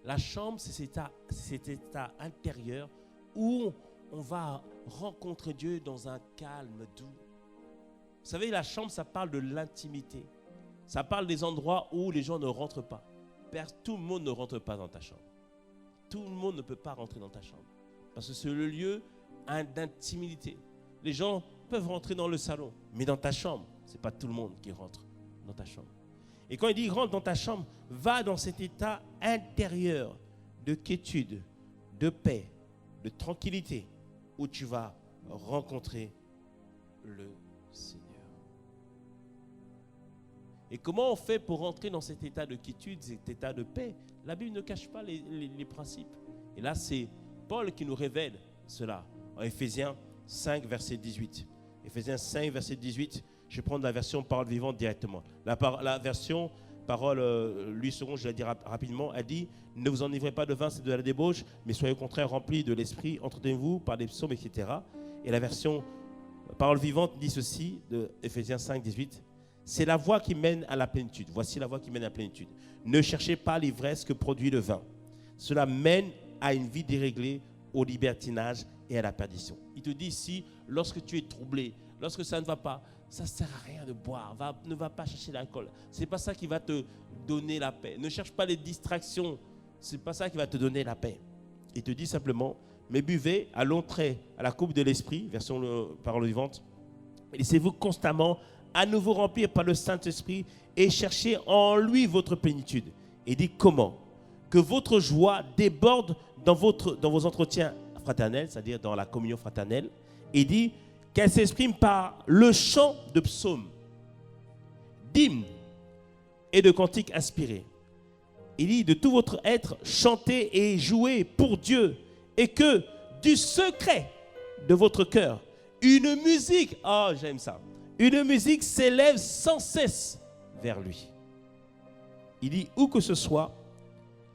La chambre, c'est cet état intérieur où on va rencontrer Dieu dans un calme doux. Vous savez, la chambre, ça parle de l'intimité. Ça parle des endroits où les gens ne rentrent pas. Tout le monde ne rentre pas dans ta chambre. Tout le monde ne peut pas rentrer dans ta chambre. Parce que c'est le lieu d'intimité. Les gens peuvent rentrer dans le salon, mais dans ta chambre, ce n'est pas tout le monde qui rentre dans ta chambre. Et quand il dit rentre dans ta chambre, va dans cet état intérieur de quiétude, de paix, de tranquillité, où tu vas rencontrer le Seigneur. Et comment on fait pour rentrer dans cet état de quiétude, cet état de paix? La Bible ne cache pas les principes. Et là, c'est Paul qui nous révèle cela en Éphésiens 5, verset 18. Éphésiens 5, verset 18. Je vais prendre la version parole vivante directement. La version parole, 8 secondes, je la dis rapidement. Elle dit, ne vous enivrez pas de vin, c'est de la débauche, mais soyez au contraire remplis de l'esprit, entretenez-vous par des psaumes, etc. Et la version parole vivante dit ceci, de Éphésiens 5, 18. C'est la voie qui mène à la plénitude. Voici la voie qui mène à la plénitude. Ne cherchez pas l'ivresse que produit le vin. Cela mène à une vie déréglée, au libertinage et à la perdition. Il te dit ici, lorsque tu es troublé, lorsque ça ne va pas, ça ne sert à rien de boire. Ne va pas chercher l'alcool. Ce n'est pas ça qui va te donner la paix. Ne cherche pas les distractions. Ce n'est pas ça qui va te donner la paix. Il te dit simplement, mais buvez à l'entrée à la coupe de l'esprit, version parole vivante, et laissez-vous constamment à nouveau remplir par le Saint-Esprit et cherchez en lui votre plénitude. Et dit comment? Que votre joie déborde dans vos entretiens fraternels, c'est-à-dire dans la communion fraternelle. Et dit qu'elle s'exprime par le chant de psaumes, d'hymnes et de cantiques inspirés. Il dit de tout votre être, chantez et jouez pour Dieu, et que du secret de votre cœur, une musique, oh j'aime ça, une musique s'élève sans cesse vers lui. Il dit où que ce soit,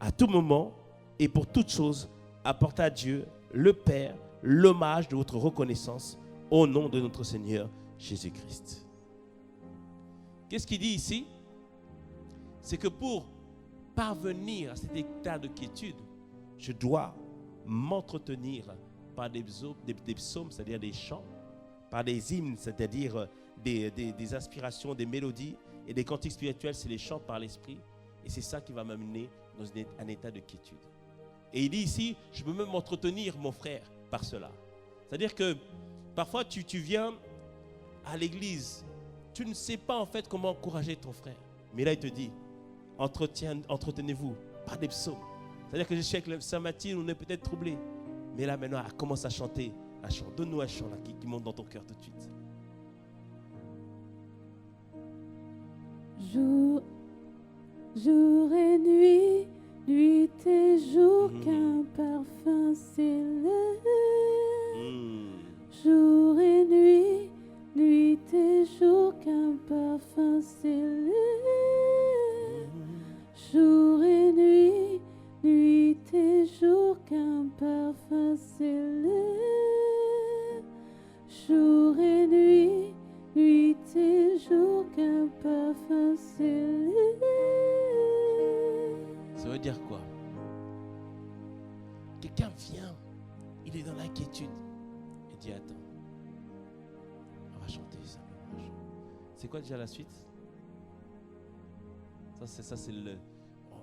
à tout moment et pour toute chose, apportez à Dieu, le Père, l'hommage de votre reconnaissance au nom de notre Seigneur Jésus-Christ. Qu'est-ce qu'il dit ici? C'est que pour parvenir à cet état de quiétude, je dois m'entretenir par des psaumes, c'est-à-dire des chants, par des hymnes, c'est-à-dire des inspirations, des mélodies, et des cantiques spirituels, c'est les chants par l'esprit. Et c'est ça qui va m'amener dans un état de quiétude. Et il dit ici, je peux même m'entretenir, mon frère, par cela. C'est-à-dire que parfois tu viens à l'église, tu ne sais pas en fait comment encourager ton frère. Mais là il te dit, entretenez-vous par des psaumes. C'est-à-dire que je suis avec Sœur Mathilde, on est peut-être troublé. Mais là maintenant, elle commence à chanter un chant. Donne-nous un chant là, qui monte dans ton cœur tout de suite. Jour et nuit, nuit et jour, qu'un parfum s'élève. Jour et nuit, nuit et jour, qu'un parfum s'élève. Jour et nuit, nuit et jour, qu'un parfum s'élève. Jour et nuit, nuit et jour, qu'un parfum s'élève. Ça veut dire quoi? Quelqu'un vient, il est dans l'inquiétude. Il dit attends, on va chanter ça. C'est quoi déjà la suite? Ça c'est le.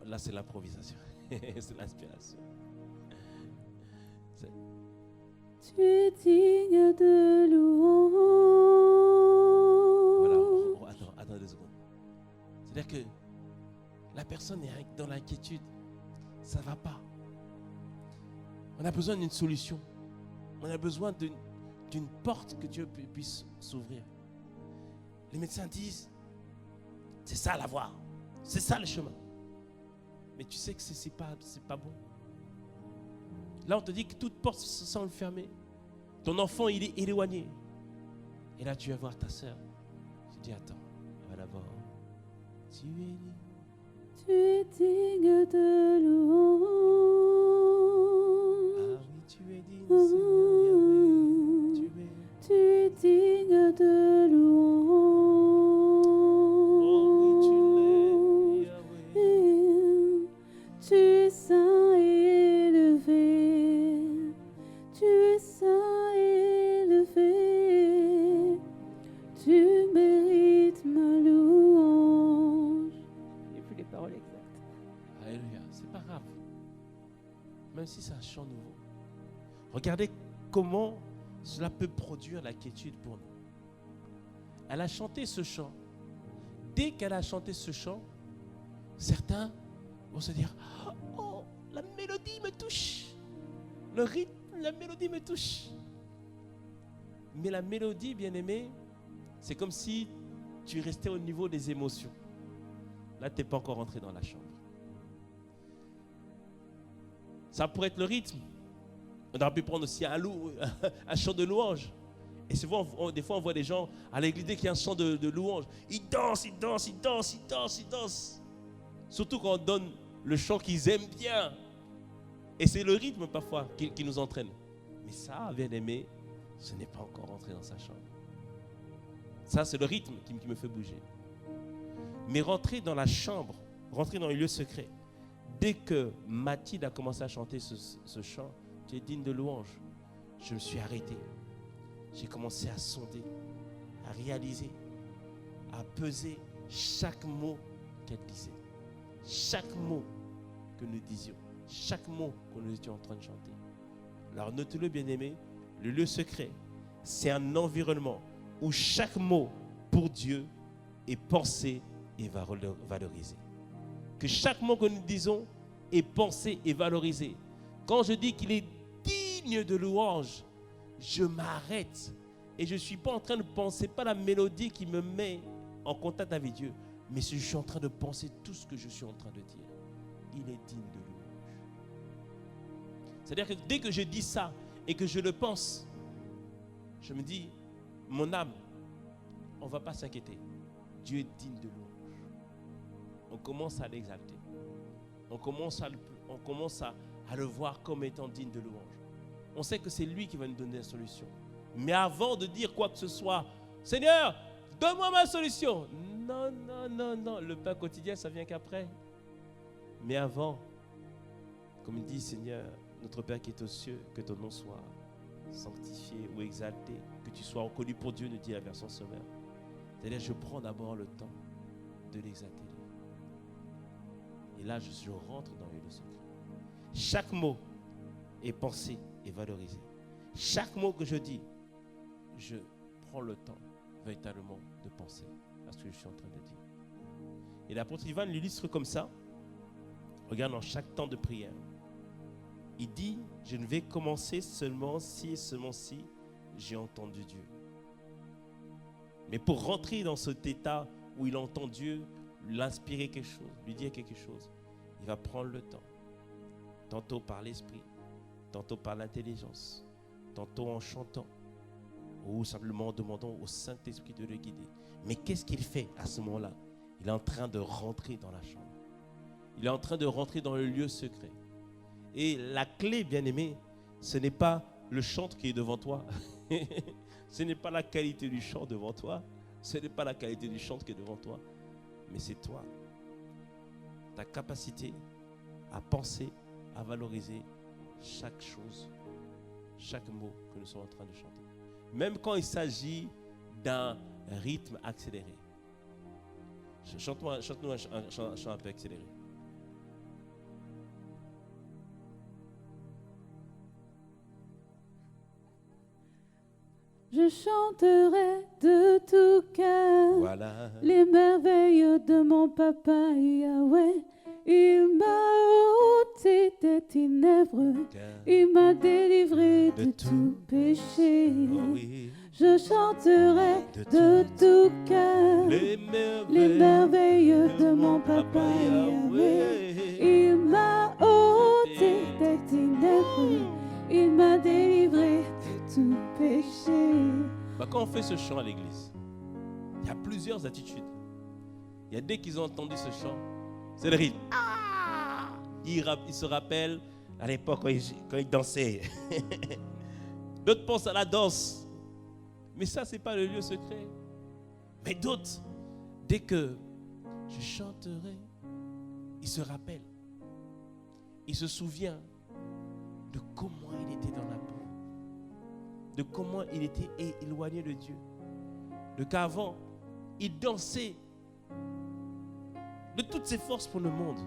Là c'est l'improvisation. C'est l'inspiration. Tu es digne de louange. Voilà, attends 2 secondes. C'est-à-dire que la personne est dans l'inquiétude. Ça ne va pas. On a besoin d'une solution. On a besoin d'une porte que Dieu puisse s'ouvrir. Les médecins disent, c'est ça la voie. C'est ça le chemin. Mais tu sais que c'est pas bon. Là, on te dit que toute porte semble fermée. Ton enfant, il est éloigné. Et là, tu vas voir ta sœur. Tu dis, attends, on va d'abord. Tu es digne de louange. Ah oui, tu es digne, Seigneur Yahweh. Tu es digne de louange. Oh oui, tu l'es, Yahweh. Tu es saint et élevé. Tu es saint et élevé. Tu mérites ma louange. Et puis les paroles exactes. Alléluia, c'est pas grave. Même si c'est un chant nouveau. Regardez comment cela peut produire la quiétude pour nous. Elle a chanté ce chant. Dès qu'elle a chanté ce chant, certains vont se dire, oh, la mélodie me touche. Le rythme, la mélodie me touche. Mais la mélodie, bien-aimé, c'est comme si tu restais au niveau des émotions. Là, tu n'es pas encore rentré dans la chambre. Ça pourrait être le rythme. On aurait pu prendre aussi un chant de louange. Et souvent, des fois, on voit des gens à l'église, dès qu'il y a un chant de louange, ils dansent, ils dansent, ils dansent, ils dansent, ils dansent. Surtout quand on donne le chant qu'ils aiment bien. Et c'est le rythme parfois qui nous entraîne. Mais ça, bien aimé, ce n'est pas encore rentré dans sa chambre. Ça, c'est le rythme qui me fait bouger. Mais rentrer dans la chambre, rentrer dans le lieu secret, dès que Mathilde a commencé à chanter ce chant, tu es digne de louange, je me suis arrêté. J'ai commencé à sonder, à réaliser, à peser chaque mot qu'elle disait. Chaque mot que nous disions, chaque mot que nous étions en train de chanter. Alors notez-le bien aimé, le lieu secret, c'est un environnement où chaque mot pour Dieu est pensé et valorisé. Que chaque mot que nous disons est pensé et valorisé. Quand je dis qu'il est digne de louange, je m'arrête et je ne suis pas en train de penser, pas la mélodie qui me met en contact avec Dieu, mais je suis en train de penser tout ce que je suis en train de dire. Il est digne de louange. C'est-à-dire que dès que je dis ça et que je le pense, je me dis, mon âme, on ne va pas s'inquiéter. Dieu est digne de louange. On commence à l'exalter. On commence à le voir comme étant digne de louange. On sait que c'est lui qui va nous donner la solution. Mais avant de dire quoi que ce soit, Seigneur, donne-moi ma solution. Non, non, non, non. Le pain quotidien, ça vient qu'après. Mais avant, comme il dit, Seigneur, notre Père qui est aux cieux, que ton nom soit sanctifié ou exalté, que tu sois reconnu pour Dieu, nous dit la version sommaire. C'est-à-dire, je prends d'abord le temps de l'exalter. Et là, je rentre dans le secret. Chaque mot est pensé et valorisé. Chaque mot que je dis, je prends le temps véritablement de penser à ce que je suis en train de dire. Et l'apôtre Ivan l'illustre comme ça. Regarde dans chaque temps de prière. Il dit, je ne vais commencer seulement si et seulement si j'ai entendu Dieu. Mais pour rentrer dans cet état où il entend Dieu, l'inspirer quelque chose, lui dire quelque chose, il va prendre le temps. Tantôt par l'esprit, tantôt par l'intelligence, tantôt en chantant, ou simplement en demandant au Saint-Esprit de le guider. Mais qu'est-ce qu'il fait à ce moment-là? Il est en train de rentrer dans la chambre. Il est en train de rentrer dans le lieu secret. Et la clé, bien-aimé, ce n'est pas le chant qui est devant toi. Ce n'est pas la qualité du chant devant toi. Ce n'est pas la qualité du chant qui est devant toi. Mais c'est toi. Ta capacité à penser, à valoriser chaque chose, chaque mot que nous sommes en train de chanter. Même quand il s'agit d'un rythme accéléré. Chante-nous un chant un peu accéléré. Je chanterai de tout cœur les merveilles de mon papa Yahweh. Il m'a ôté des ténèbres, il m'a délivré de tout péché. Je chanterai de tout cœur les merveilles de mon papa Yahweh. Il m'a ôté des ténèbres, il m'a délivré de tout péché. Quand on fait ce chant à l'église, il y a plusieurs attitudes. Il y a dès qu'ils ont entendu ce chant, c'est le rythme. Ils se rappellent à l'époque quand ils dansaient. D'autres pensent à la danse. Mais ça, ce n'est pas le lieu secret. Mais d'autres, dès que je chanterai, ils se rappellent. Ils se souviennent de comment il était dans la boue, de comment il était éloigné de Dieu, de qu'avant, il dansait de toutes ses forces pour le monde.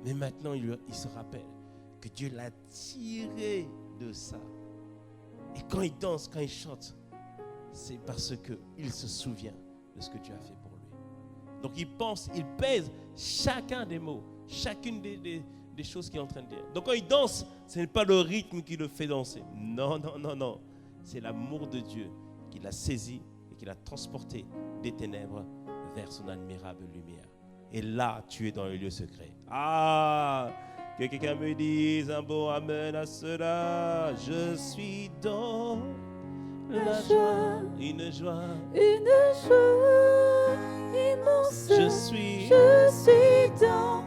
Mais maintenant, il se rappelle que Dieu l'a tiré de ça. Et quand il danse, quand il chante, c'est parce qu'il se souvient de ce que Dieu a fait pour lui. Donc il pense, il pèse chacun des mots, chacune des choses qu'il est en train de dire. Donc quand il danse, ce n'est pas le rythme qui le fait danser. Non, non, non, non. C'est l'amour de Dieu qui l'a saisi et qui l'a transporté des ténèbres vers son admirable lumière. Et là, tu es dans le lieu secret. Ah, que quelqu'un me dise un bon amen à cela. Je suis dans la joie, une joie immense. Je suis dans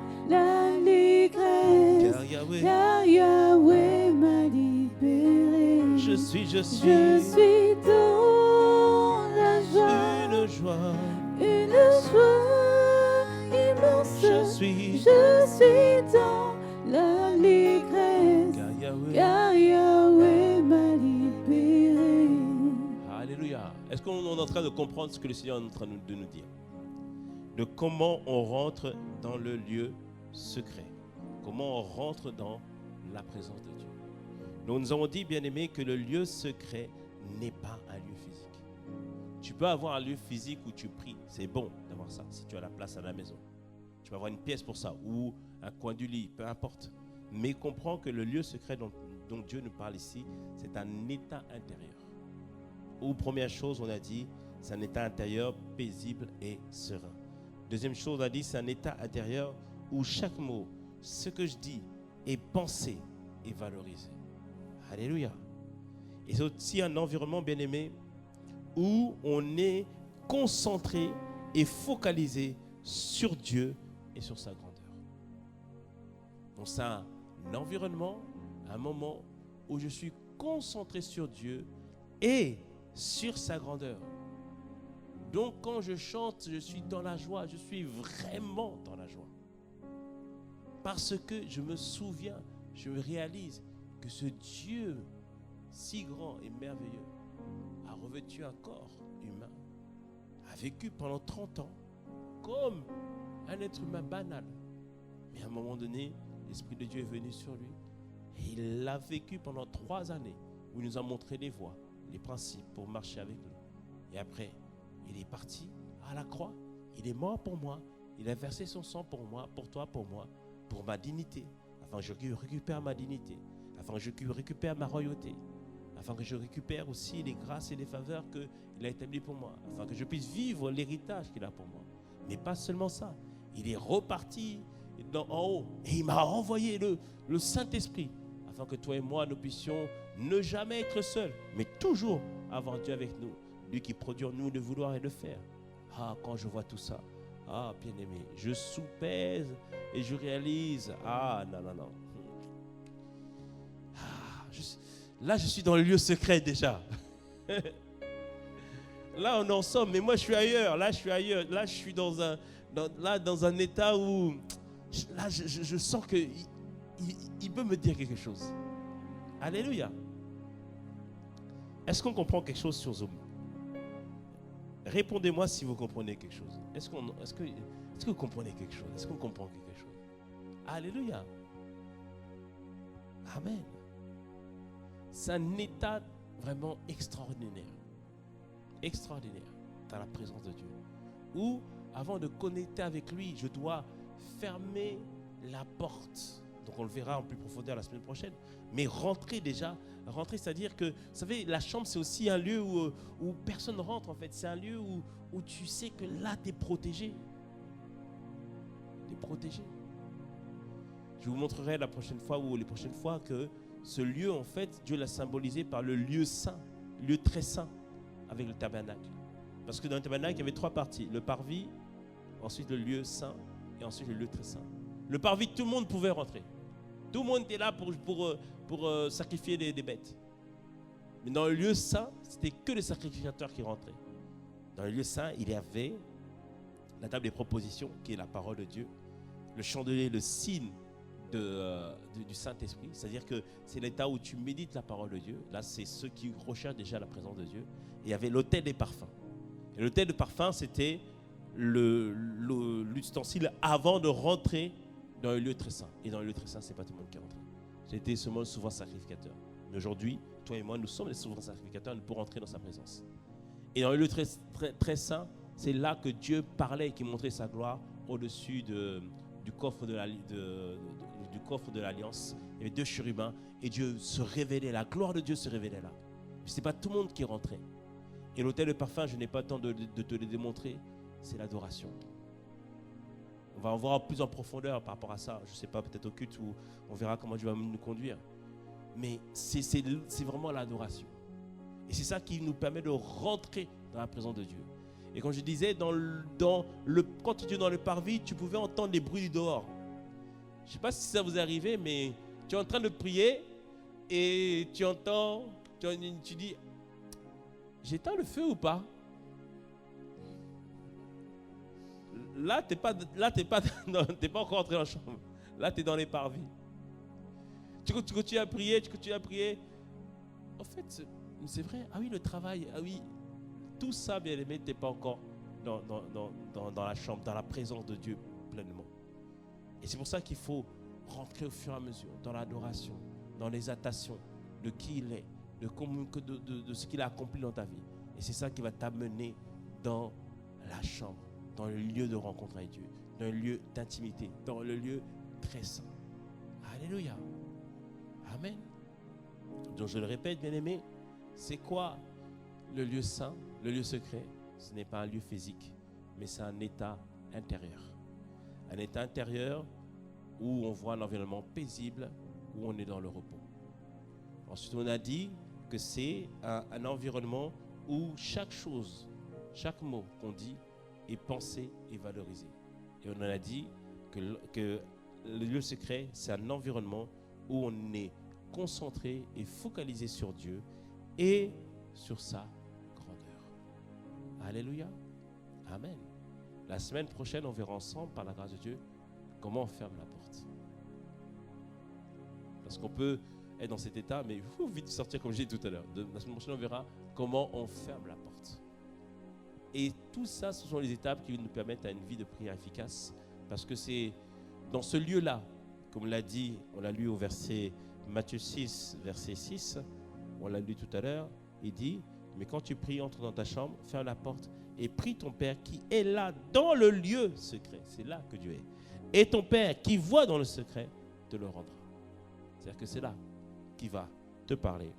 je suis dans la joie, une joie. immense. Je suis dans l'allégresse, car Yahweh m'a libéré. Alléluia. Est-ce qu'on est en train de comprendre ce que le Seigneur est en train de nous dire? De comment on rentre dans le lieu secret. Comment on rentre dans la présence de Dieu. Donc nous avons dit, bien aimé, que le lieu secret n'est pas un lieu physique. Tu peux avoir un lieu physique où tu pries. C'est bon d'avoir ça, si tu as la place à la maison. Tu peux avoir une pièce pour ça, ou un coin du lit, peu importe. Mais comprends que le lieu secret dont Dieu nous parle ici, c'est un état intérieur. Ou première chose, on a dit, c'est un état intérieur paisible et serein. Deuxième chose, on a dit, c'est un état intérieur où chaque mot, ce que je dis, est pensé et valorisé. Alléluia. Et c'est aussi un environnement, bien aimé, où on est concentré et focalisé sur Dieu et sur sa grandeur. Donc c'est un environnement, un moment où je suis concentré sur Dieu et sur sa grandeur. Donc quand je chante, je suis dans la joie, je suis vraiment dans la joie. Parce que je me souviens, je réalise que ce Dieu si grand et merveilleux a revêtu un corps humain, a vécu pendant 30 ans comme un être humain banal. Mais à un moment donné, l'Esprit de Dieu est venu sur lui et il l'a vécu pendant 3 années où il nous a montré les voies, les principes pour marcher avec lui. Et après, il est parti à la croix, il est mort pour moi, il a versé son sang pour moi, pour toi, pour moi, pour ma dignité, afin que je récupère ma dignité, afin que je récupère ma royauté, afin que je récupère aussi les grâces et les faveurs qu'il a établies pour moi, afin que je puisse vivre l'héritage qu'il a pour moi. Mais pas seulement ça, il est reparti en haut et il m'a envoyé le Saint-Esprit, afin que toi et moi, nous puissions ne jamais être seuls, mais toujours avoir Dieu avec nous, lui qui produit en nous de vouloir et de faire. Ah, quand je vois tout ça, ah, bien-aimé, je soupèse et je réalise, ah, non. Là, je suis dans le lieu secret déjà. Là, on est ensemble, mais moi, je suis ailleurs. Là, je suis dans un état où, là, je sens qu'il peut me dire quelque chose. Alléluia. Est-ce qu'on comprend quelque chose sur Zoom? Répondez-moi si vous comprenez quelque chose. Est-ce que vous comprenez quelque chose? Est-ce qu'on comprend quelque chose? Alléluia. Amen. C'est un état vraiment extraordinaire. Extraordinaire dans la présence de Dieu. Où, avant de connecter avec lui, je dois fermer la porte. Donc on le verra en plus profondeur la semaine prochaine. Mais rentrer, c'est-à-dire que, vous savez, la chambre, c'est aussi un lieu où personne ne rentre en fait. C'est un lieu où tu sais que là, tu es protégé. Tu es protégé. Je vous montrerai la prochaine fois ou les prochaines fois que ce lieu, en fait, Dieu l'a symbolisé par le lieu saint, lieu très saint, avec le tabernacle. Parce que dans le tabernacle, il y avait 3 parties. Le parvis, ensuite le lieu saint et ensuite le lieu très saint. Le parvis, tout le monde pouvait rentrer. Tout le monde était là pour sacrifier des bêtes. Mais dans le lieu saint, c'était que les sacrificateurs qui rentraient. Dans le lieu saint, il y avait la table des propositions, qui est la parole de Dieu, le chandelier, le signe du Saint-Esprit, c'est-à-dire que c'est l'état où tu médites la parole de Dieu. Là, c'est ceux qui recherchent déjà la présence de Dieu. Et il y avait l'autel des parfums. Et l'autel des parfums, c'était l'ustensile avant de rentrer dans le lieu très saint. Et dans le lieu très saint, ce n'est pas tout le monde qui est rentré. J'étais seulement souverain sacrificateur. Mais aujourd'hui, toi et moi, nous sommes les souverains sacrificateurs pour entrer dans sa présence. Et dans le lieu très saint, c'est là que Dieu parlait et qui montrait sa gloire au-dessus du coffre du coffre de l'Alliance. Il y avait 2 chérubins et Dieu se révélait, la gloire de Dieu se révélait là. Ce n'est pas tout le monde qui rentrait. Et l'autel de parfum, je n'ai pas le temps de te le démontrer, c'est l'adoration. On va en voir plus en profondeur par rapport à ça. Je ne sais pas, peut-être au culte où on verra comment Dieu va nous conduire. Mais c'est vraiment l'adoration. Et c'est ça qui nous permet de rentrer dans la présence de Dieu. Et comme je disais, quand tu es dans le parvis, tu pouvais entendre les bruits du dehors. Je ne sais pas si ça vous est arrivé, mais tu es en train de prier et tu entends Tu dis, j'éteins le feu ou pas? Là, t'es pas encore entré dans la chambre. Là, tu es dans les parvis. Tu continues à prier, En fait, c'est vrai. Ah oui, le travail. Ah oui, tout ça, bien aimé, tu n'es pas encore dans la chambre, dans la présence de Dieu pleinement. Et c'est pour ça qu'il faut rentrer au fur et à mesure dans l'adoration, dans l'exaltation de qui il est, de ce qu'il a accompli dans ta vie. Et c'est ça qui va t'amener dans la chambre, dans le lieu de rencontre avec Dieu, dans le lieu d'intimité, dans le lieu très saint. Alléluia. Amen. Donc je le répète, bien-aimé, c'est quoi le lieu saint, le lieu secret? Ce n'est pas un lieu physique, mais c'est un état intérieur. Un état intérieur où on voit un environnement paisible, où on est dans le repos. Ensuite, on a dit que c'est un environnement où chaque chose, chaque mot qu'on dit est pensé et valorisé. Et on a dit que le lieu secret, c'est un environnement où on est concentré et focalisé sur Dieu et sur sa grandeur. Alléluia. Amen. La semaine prochaine, on verra ensemble, par la grâce de Dieu, comment on ferme la porte. Parce qu'on peut être dans cet état, mais il faut vite sortir, comme j'ai dit tout à l'heure. La semaine prochaine, on verra comment on ferme la porte. Et tout ça, ce sont les étapes qui nous permettent à une vie de prière efficace. Parce que c'est dans ce lieu-là, comme on l'a dit, on l'a lu au verset Matthieu 6, verset 6, on l'a lu tout à l'heure, il dit, mais quand tu pries, entre dans ta chambre, ferme la porte et prie ton Père qui est là dans le lieu secret. C'est là que Dieu est. Et ton Père qui voit dans le secret te le rendra. C'est-à-dire que c'est là qu'il va te parler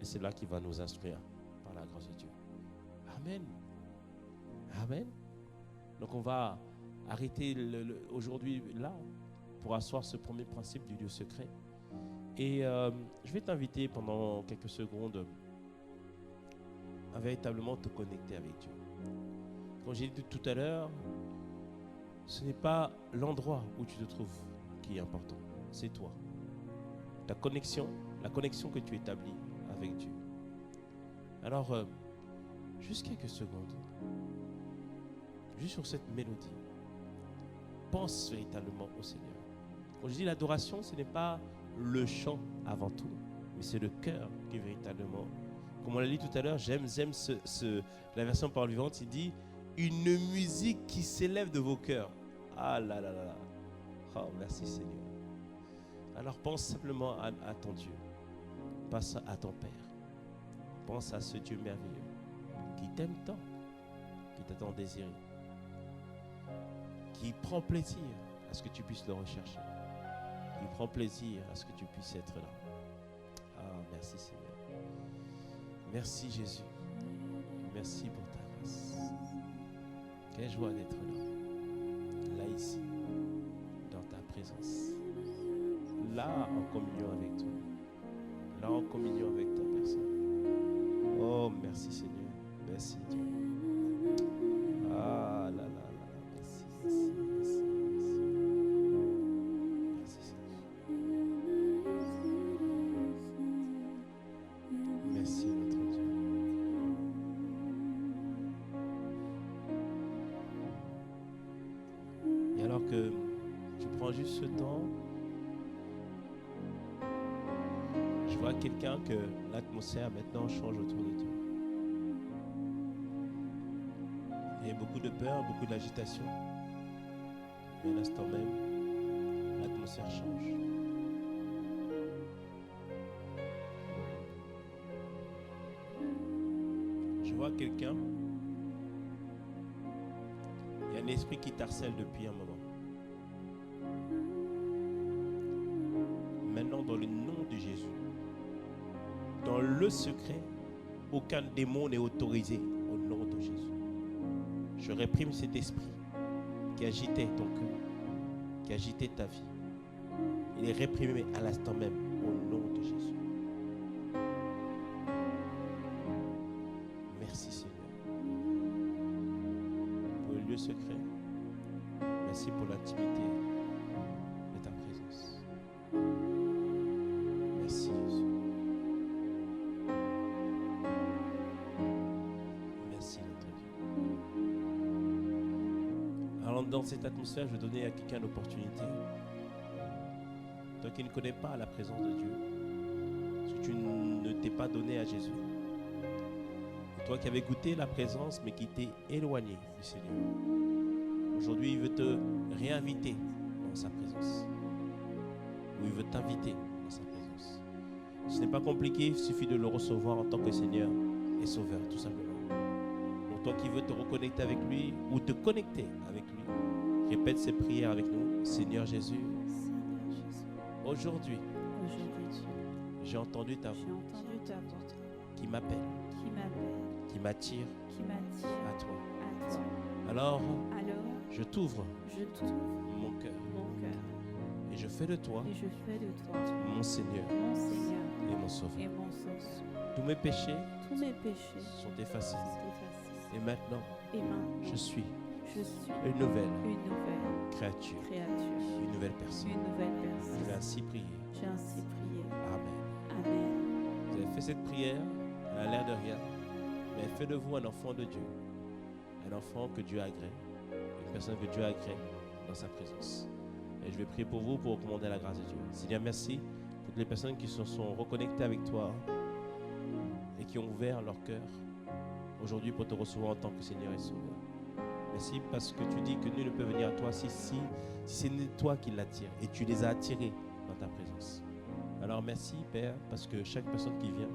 et c'est là qu'il va nous instruire par la grâce de Dieu. Amen. Amen. Donc on va arrêter aujourd'hui là pour asseoir ce premier principe du lieu secret. Et je vais t'inviter pendant quelques secondes à véritablement te connecter avec Dieu. Comme j'ai dit tout à l'heure, ce n'est pas l'endroit où tu te trouves qui est important, c'est toi. Ta connexion, la connexion que tu établis avec Dieu. Alors, juste quelques secondes, juste sur cette mélodie, pense véritablement au Seigneur. Quand je dis l'adoration, ce n'est pas le chant avant tout, mais c'est le cœur qui est véritablement. Comme on l'a dit tout à l'heure, j'aime la version Parole vivante, il dit une musique qui s'élève de vos cœurs. Ah là là là là. Oh, merci Seigneur. Alors pense simplement à ton Dieu. Pense à ton Père. Pense à ce Dieu merveilleux qui t'aime tant, qui t'attend désiré, qui prend plaisir à ce que tu puisses le rechercher, qui prend plaisir à ce que tu puisses être là. Ah, merci Seigneur. Merci Jésus. Merci pour ta grâce. Quelle joie d'être là, ici, dans ta présence, là en communion avec toi, là en communion avec ta personne. Oh, merci Seigneur. Merci Dieu. Ah là là là, merci, merci, merci, merci. Merci Seigneur. Merci notre Dieu. Et alors que tu prends juste ce temps, je vois quelqu'un que l'atmosphère maintenant change autour de toi. Il y a beaucoup de peur, beaucoup d'agitation. Mais à l'instant même, l'atmosphère change. Je vois quelqu'un, il y a un esprit qui t'harcèle depuis un moment. Maintenant, dans le nom de Jésus, dans le secret, aucun démon n'est autorisé au nom de Jésus. Je réprime cet esprit qui agitait ton cœur, qui agitait ta vie. Il est réprimé à l'instant même au nom de Jésus. Merci Seigneur pour le lieu secret. Merci pour l'intimité de ta présence. Merci Jésus. dans cette atmosphère, je vais donner à quelqu'un l'opportunité. Toi qui ne connais pas la présence de Dieu, parce que tu ne t'es pas donné à Jésus. Et toi qui avais goûté la présence, mais qui t'es éloigné du Seigneur. Aujourd'hui, il veut te réinviter dans sa présence. Ou il veut t'inviter dans sa présence. Ce n'est pas compliqué, il suffit de le recevoir en tant que Seigneur et Sauveur, tout simplement. Donc toi qui veux te reconnecter avec lui ou te connecter avec lui, répète ces prières avec nous. Seigneur Jésus, Seigneur Jésus, aujourd'hui, aujourd'hui, j'ai entendu ta j'ai voix entendu ta voix qui m'appelle, qui m'appelle, qui m'attire qui m'attire à toi. à toi. Alors, Alors, je t'ouvre je t'ouvre mon cœur mon cœur et je fais de toi et je fais de toi mon Seigneur mon Seigneur et mon Sauveur. et mon sauveur. Tous mes péchés Tous mes péchés sont effacés. sont effacés. Et maintenant, Et maintenant, je suis je suis une nouvelle une nouvelle créature, créature, une nouvelle personne. une nouvelle Je personne. vais ainsi prier. J'ai ainsi prié. Amen. Amen. Vous avez fait cette prière, elle a l'air de rien, mais elle fait de vous un enfant de Dieu. Un enfant que Dieu agrée, une personne que Dieu agrée dans sa présence. Et je vais prier pour vous pour recommander la grâce de Dieu. Seigneur, merci pour toutes les personnes qui se sont reconnectées avec toi et qui ont ouvert leur cœur aujourd'hui pour te recevoir en tant que Seigneur et Sauveur. Merci parce que tu dis que nul ne peut venir à toi si c'est toi qui l'attires et tu les as attirés dans ta présence. Alors merci Père parce que chaque personne qui vient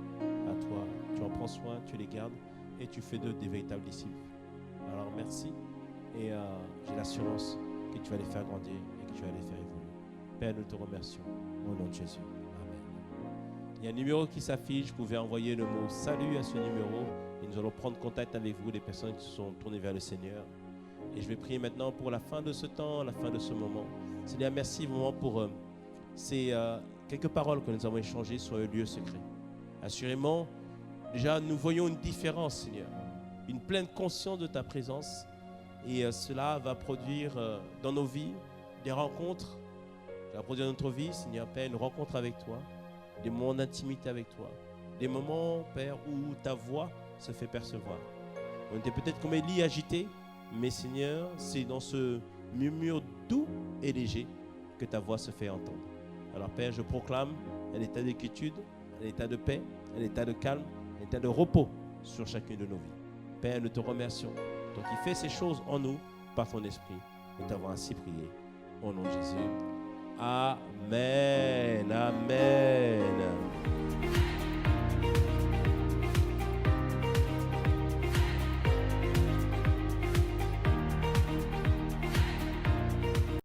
à toi, tu en prends soin, tu les gardes et tu fais d'eux des véritables disciples. Alors merci et j'ai l'assurance que tu vas les faire grandir et que tu vas les faire évoluer. Père, nous te remercions au nom de Jésus. Amen. Il y a un numéro qui s'affiche, vous pouvez envoyer le mot salut à ce numéro et nous allons prendre contact avec vous, les personnes qui se sont tournées vers le Seigneur. Et je vais prier maintenant pour la fin de ce temps, la fin de ce moment. Seigneur, merci vraiment pour ces quelques paroles que nous avons échangées sur un lieu secret. Assurément, déjà, nous voyons une différence, Seigneur, une pleine conscience de ta présence. Et cela va produire dans nos vies des rencontres. Ça va produire dans notre vie, Seigneur Père, une rencontre avec toi, des moments d'intimité avec toi, des moments, Père, où ta voix se fait percevoir. On était peut-être comme Élie agité, mais Seigneur, c'est dans ce murmure doux et léger que ta voix se fait entendre. Alors Père, je proclame un état de quiétude, un état de paix, un état de calme, un état de repos sur chacune de nos vies. Père, nous te remercions. Toi qui fais ces choses en nous par ton esprit, nous t'avons ainsi prié. Au nom de Jésus. Amen. Amen.